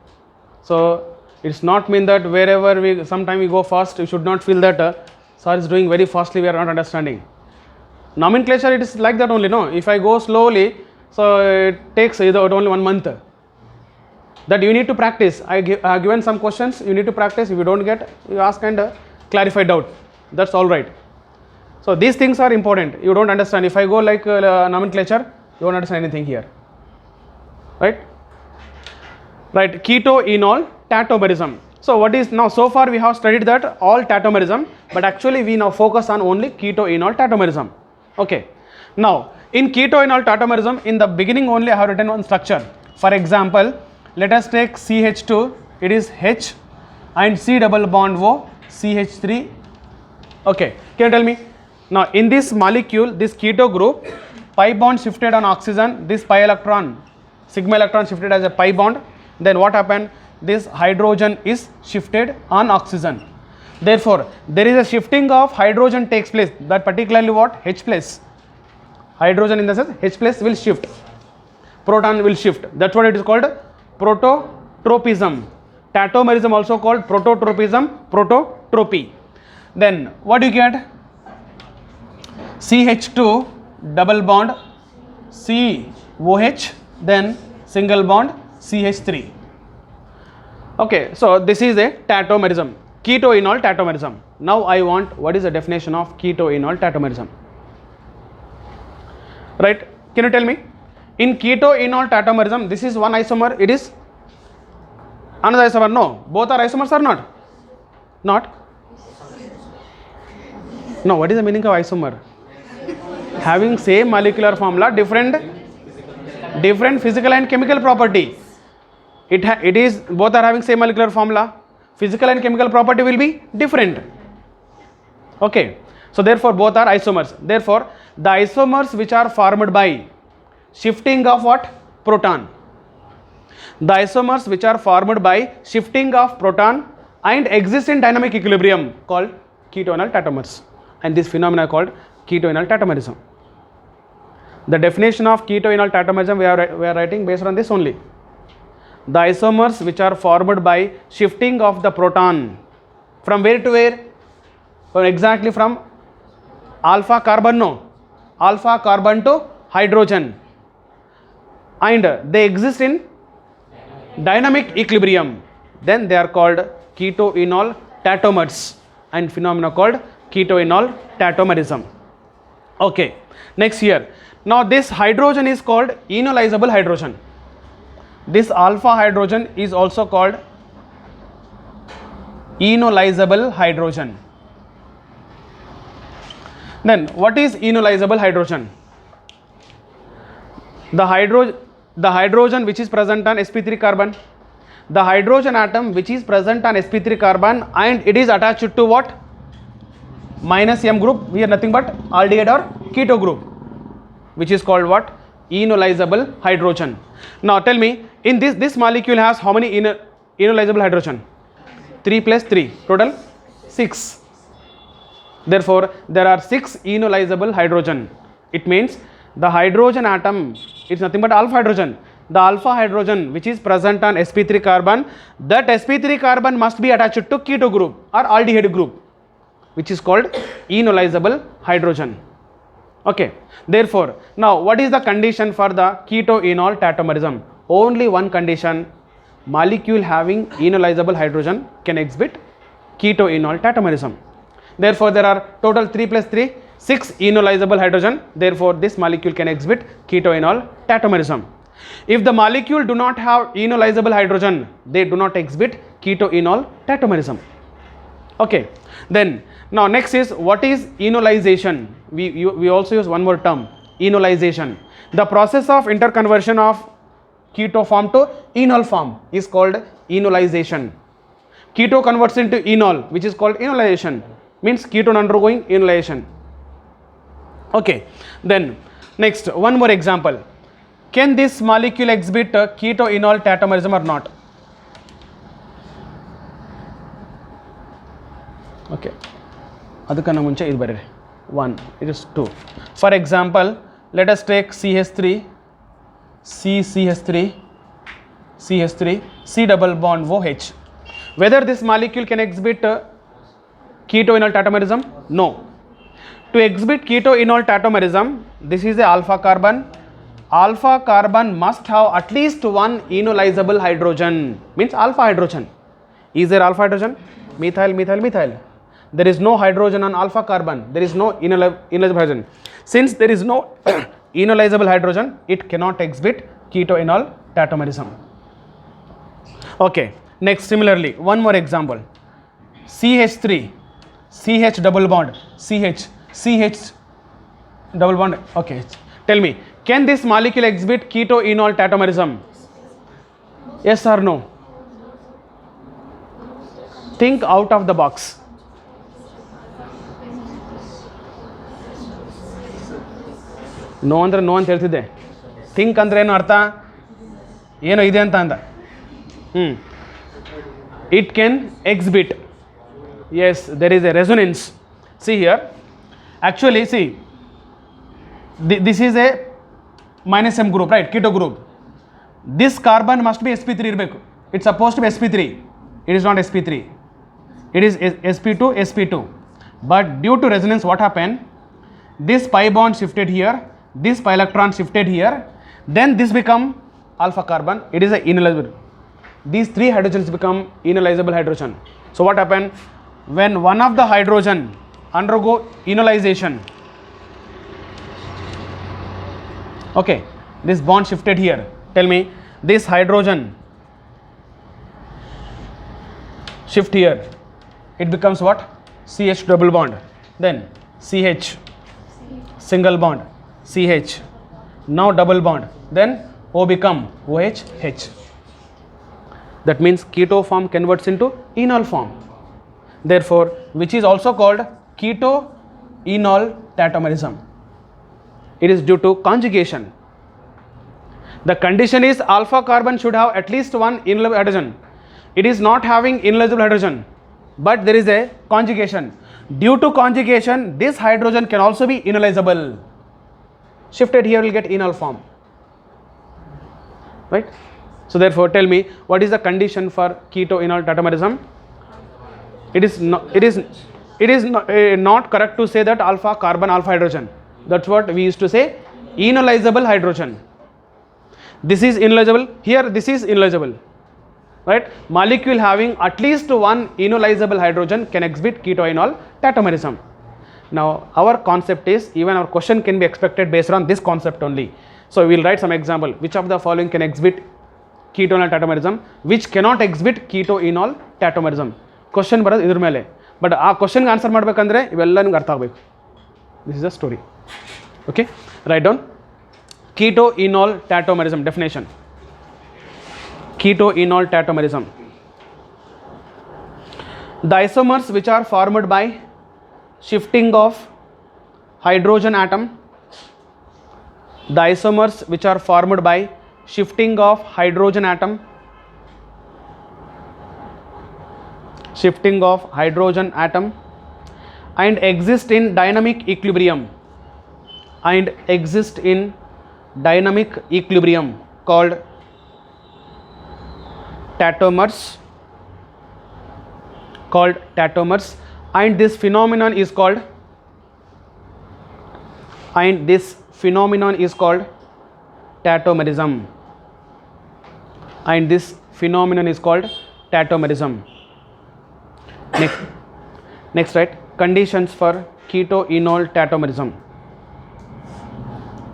[SPEAKER 1] So it's not mean that wherever sometime we go fast, you should not feel that sir is doing very fastly, we are not understanding. Nomenclature it is like that only, no? If I go slowly, so it takes only 1 month. That you need to practice. I have given some questions, you need to practice. If you don't get, you ask and clarify doubt. That's all right. So these things are important. You don't understand. If I go like nomenclature, you won't understand anything here. Right? Right. Ketoenol tatomerism. So what is now? So far we have studied that all tatomerism, but actually we now focus on only ketoenol tatomerism. Okay. Now in ketoenol tatomerism, in the beginning only I have written one structure. For example, let us take CH2. It is H and C double bond O, CH3. Okay. Can you tell me? Now in this molecule, this keto group, pi bond shifted on oxygen. This pi electron, sigma electron shifted as a pi bond. Then what happened? This hydrogen is shifted on oxygen. Therefore, there is a shifting of hydrogen takes place. That particularly what? H place. Hydrogen in the sense H place will shift. Proton will shift. That's what it is called prototropism. Tatomerism also called prototropism, prototropy. Then what do you get? CH2 double bond COH, then single bond CH3. Okay, so this is a tatomerism, ketoenol tatomerism. Now I want, what is the definition of ketoenol tatomerism? Right? Can you tell me? In ketoenol tatomerism, this is one isomer, it is another isomer. No, both are isomers or not? Not? No, what is the meaning of isomer? Having same molecular formula, different physical and chemical property. It is both are having same molecular formula. Physical and chemical property will be different. Okay, so therefore both are isomers. Therefore the isomers which are formed by shifting of what? Proton. The isomers which are formed by shifting of proton and exist in dynamic equilibrium called ketonal tatomers, and this phenomena called ketoenal tatomerism. The definition of ketoenal tatomerism we are writing based on this only. The isomers which are formed by shifting of the proton from where to where? Exactly from alpha carbon, no, alpha carbon to hydrogen, and they exist in dynamic equilibrium, then they are called ketoenal tatomers, and phenomena called ketoenal tatomerism. Okay, next here. Now this hydrogen is called enolizable hydrogen. This alpha hydrogen is also called enolizable hydrogen. Then what is enolizable hydrogen? The hydrogen which is present on sp3 carbon, the hydrogen atom which is present on sp3 carbon, and it is attached to what? Minus M group, here nothing but aldehyde or keto group, which is called what? Enolizable hydrogen. Now tell me, in this molecule has how many enolizable hydrogen? 3 plus 3, total 6. Therefore there are 6 enolizable hydrogen. It means the hydrogen atom is nothing but alpha hydrogen. The alpha hydrogen which is present on sp3 carbon, that sp3 carbon must be attached to keto group or aldehyde group, which is called enolizable hydrogen. Okay, therefore now what is the condition for the ketoenal tatomerism? Only one condition: molecule having enolizable hydrogen can exhibit ketoenal tatomerism. Therefore there are total 3 plus 3, 6 enolizable hydrogen. Therefore this molecule can exhibit ketoenal tatomerism. If the molecule do not have enolizable hydrogen, they do not exhibit ketoenal tatomerism. Okay, then now next is, what is enolization? We also use one more term, enolization. The process of interconversion of keto form to enol form is called enolization. Keto converts into enol, which is called enolization, means ketone undergoing enolization. Okay, then next one more example. Can this molecule exhibit ketoenal tatomerism or not? Okay, adukana munche idu barre 1, it is 2. For example, let us take CH3, CH3, CH3, C double bond OH. Whether this molecule can exhibit ketoenal tatomerism? No. To exhibit ketoenal tatomerism, this is a alpha carbon. Alpha carbon must have at least one enolizable hydrogen, means alpha hydrogen. Is there alpha hydrogen? Methyl, methyl, methyl. There is no hydrogen on alpha carbon. There is no enolizable hydrogen. Since there is no enolizable hydrogen, it cannot exhibit ketoenal tatomerism. Okay, next similarly, one more example. CH3, CH double bond, CH double bond. Okay, tell me, can this molecule exhibit ketoenal tatomerism? Yes or no? Think out of the box. No ಅಂದರೆ no ಅಂತ ಹೇಳ್ತಿದ್ದೆ. Think ಅಂದರೆ ಏನು ಅರ್ಥ? ಏನೋ ಇದೆ ಅಂತ ಅಂದ. It can exhibit. Yes, there is a resonance. See here. Actually, see, this is a minus M group, right? Keto group. This carbon must be sp3 ಇರಬೇಕು. It's supposed to be sp3. It is not sp3. It is sp2, sp2. But due to resonance, what happened? This pi bond shifted here. This pi electron shifted here, then this become alpha carbon. It is a enolizable. These 3 hydrogens become enolizable hydrogen. So what happened? When one of the hydrogen undergo enolization, okay, this bond shifted here. Tell me, this hydrogen shift here, it becomes what? CH double bond, then CH single bond, CH, now double bond, then O become OH, H. That means keto form converts into enol form. Therefore, which is also called keto-enol tautomerism? It is due to conjugation. The condition is alpha carbon should have at least one ineligible hydrogen. It is not having ineligible hydrogen, but there is a conjugation. Due to conjugation, this hydrogen can also be ineligible. Shifted here will get enol form, right? So therefore, tell me what is the condition for keto-enol tautomerism? It is not correct to say that alpha carbon alpha hydrogen. That's what we used to say, ineligible hydrogen. This is ineligible, here this is ineligible, right? Molecule having at least one ineligible hydrogen can exhibit keto-enol tautomerism. Now our concept is, even our question can be expected based on this concept only. So we will write some example. Which of the following can exhibit keto-enol tautomerism? Which cannot exhibit keto-enol tautomerism? Question ಬರೋದು ಇದ್ರ ಮೇಲೆ. But ಆ ಕ್ವಶನ್ಗೆ answer ಮಾಡಬೇಕಂದ್ರೆ ಇವೆಲ್ಲ ನಿಮ್ಗೆ ಅರ್ಥ ಆಗಬೇಕು. This is the story. Okay, write down keto-enol tautomerism definition. Keto-enol tautomerism. The isomers which are formed by shifting of hydrogen atom. The isomers which are formed by shifting of hydrogen atom. Shifting of hydrogen atom and exist in dynamic equilibrium. And exist in dynamic equilibrium called tautomers. And this phenomenon is called tautomerism. Next, right? Conditions for keto-enol tautomerism.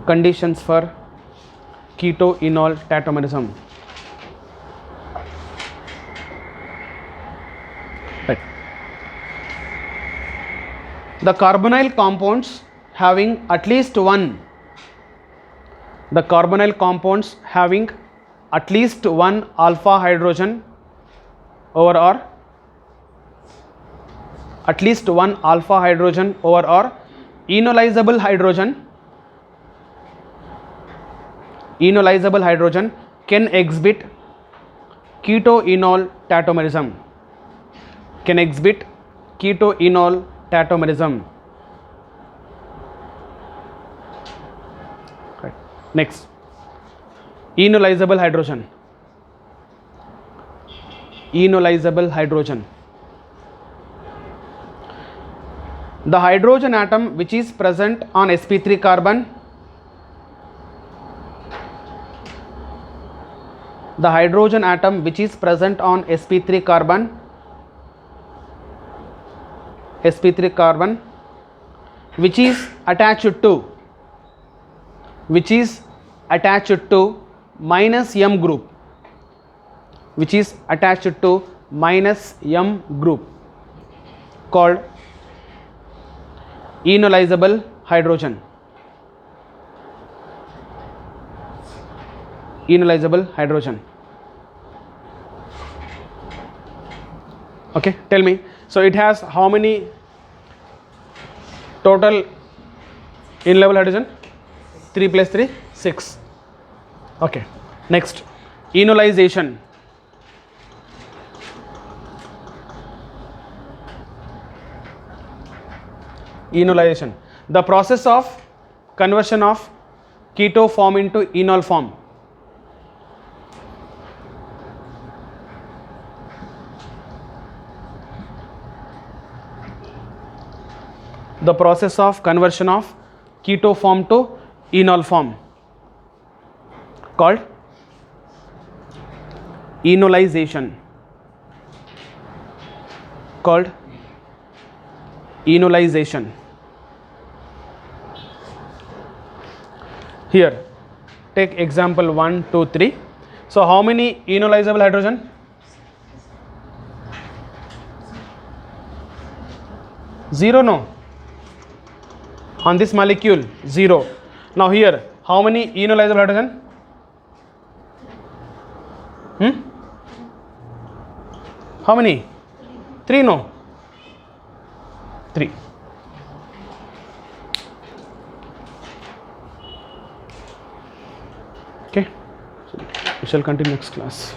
[SPEAKER 1] Conditions for keto-enol tautomerism. Right. The carbonyl compounds having at least one. The carbonyl compounds having at least one alpha hydrogen over R. At least one alpha hydrogen over R. Ineligible hydrogen can exhibit keto-enol tautomerism. Right. Next, ineligible hydrogen. The hydrogen atom which is present on sp3 carbon. The hydrogen atom which is present on sp3 carbon. Which is attached to minus M group. Called ineligible hydrogen. Okay, tell me. So it has how many total ineligible hydrogen? 3 plus 3, 6. Okay. Next, enolization. The process of conversion of keto form into enol form. The process of conversion of keto form to enol form called enolization. Here, take example 1, 2, 3. So how many enolizable hydrogen? 0, no. On this molecule, 0. Now here, how many enolizable hydrogen? How many? 3, no. 3. We shall continue next class.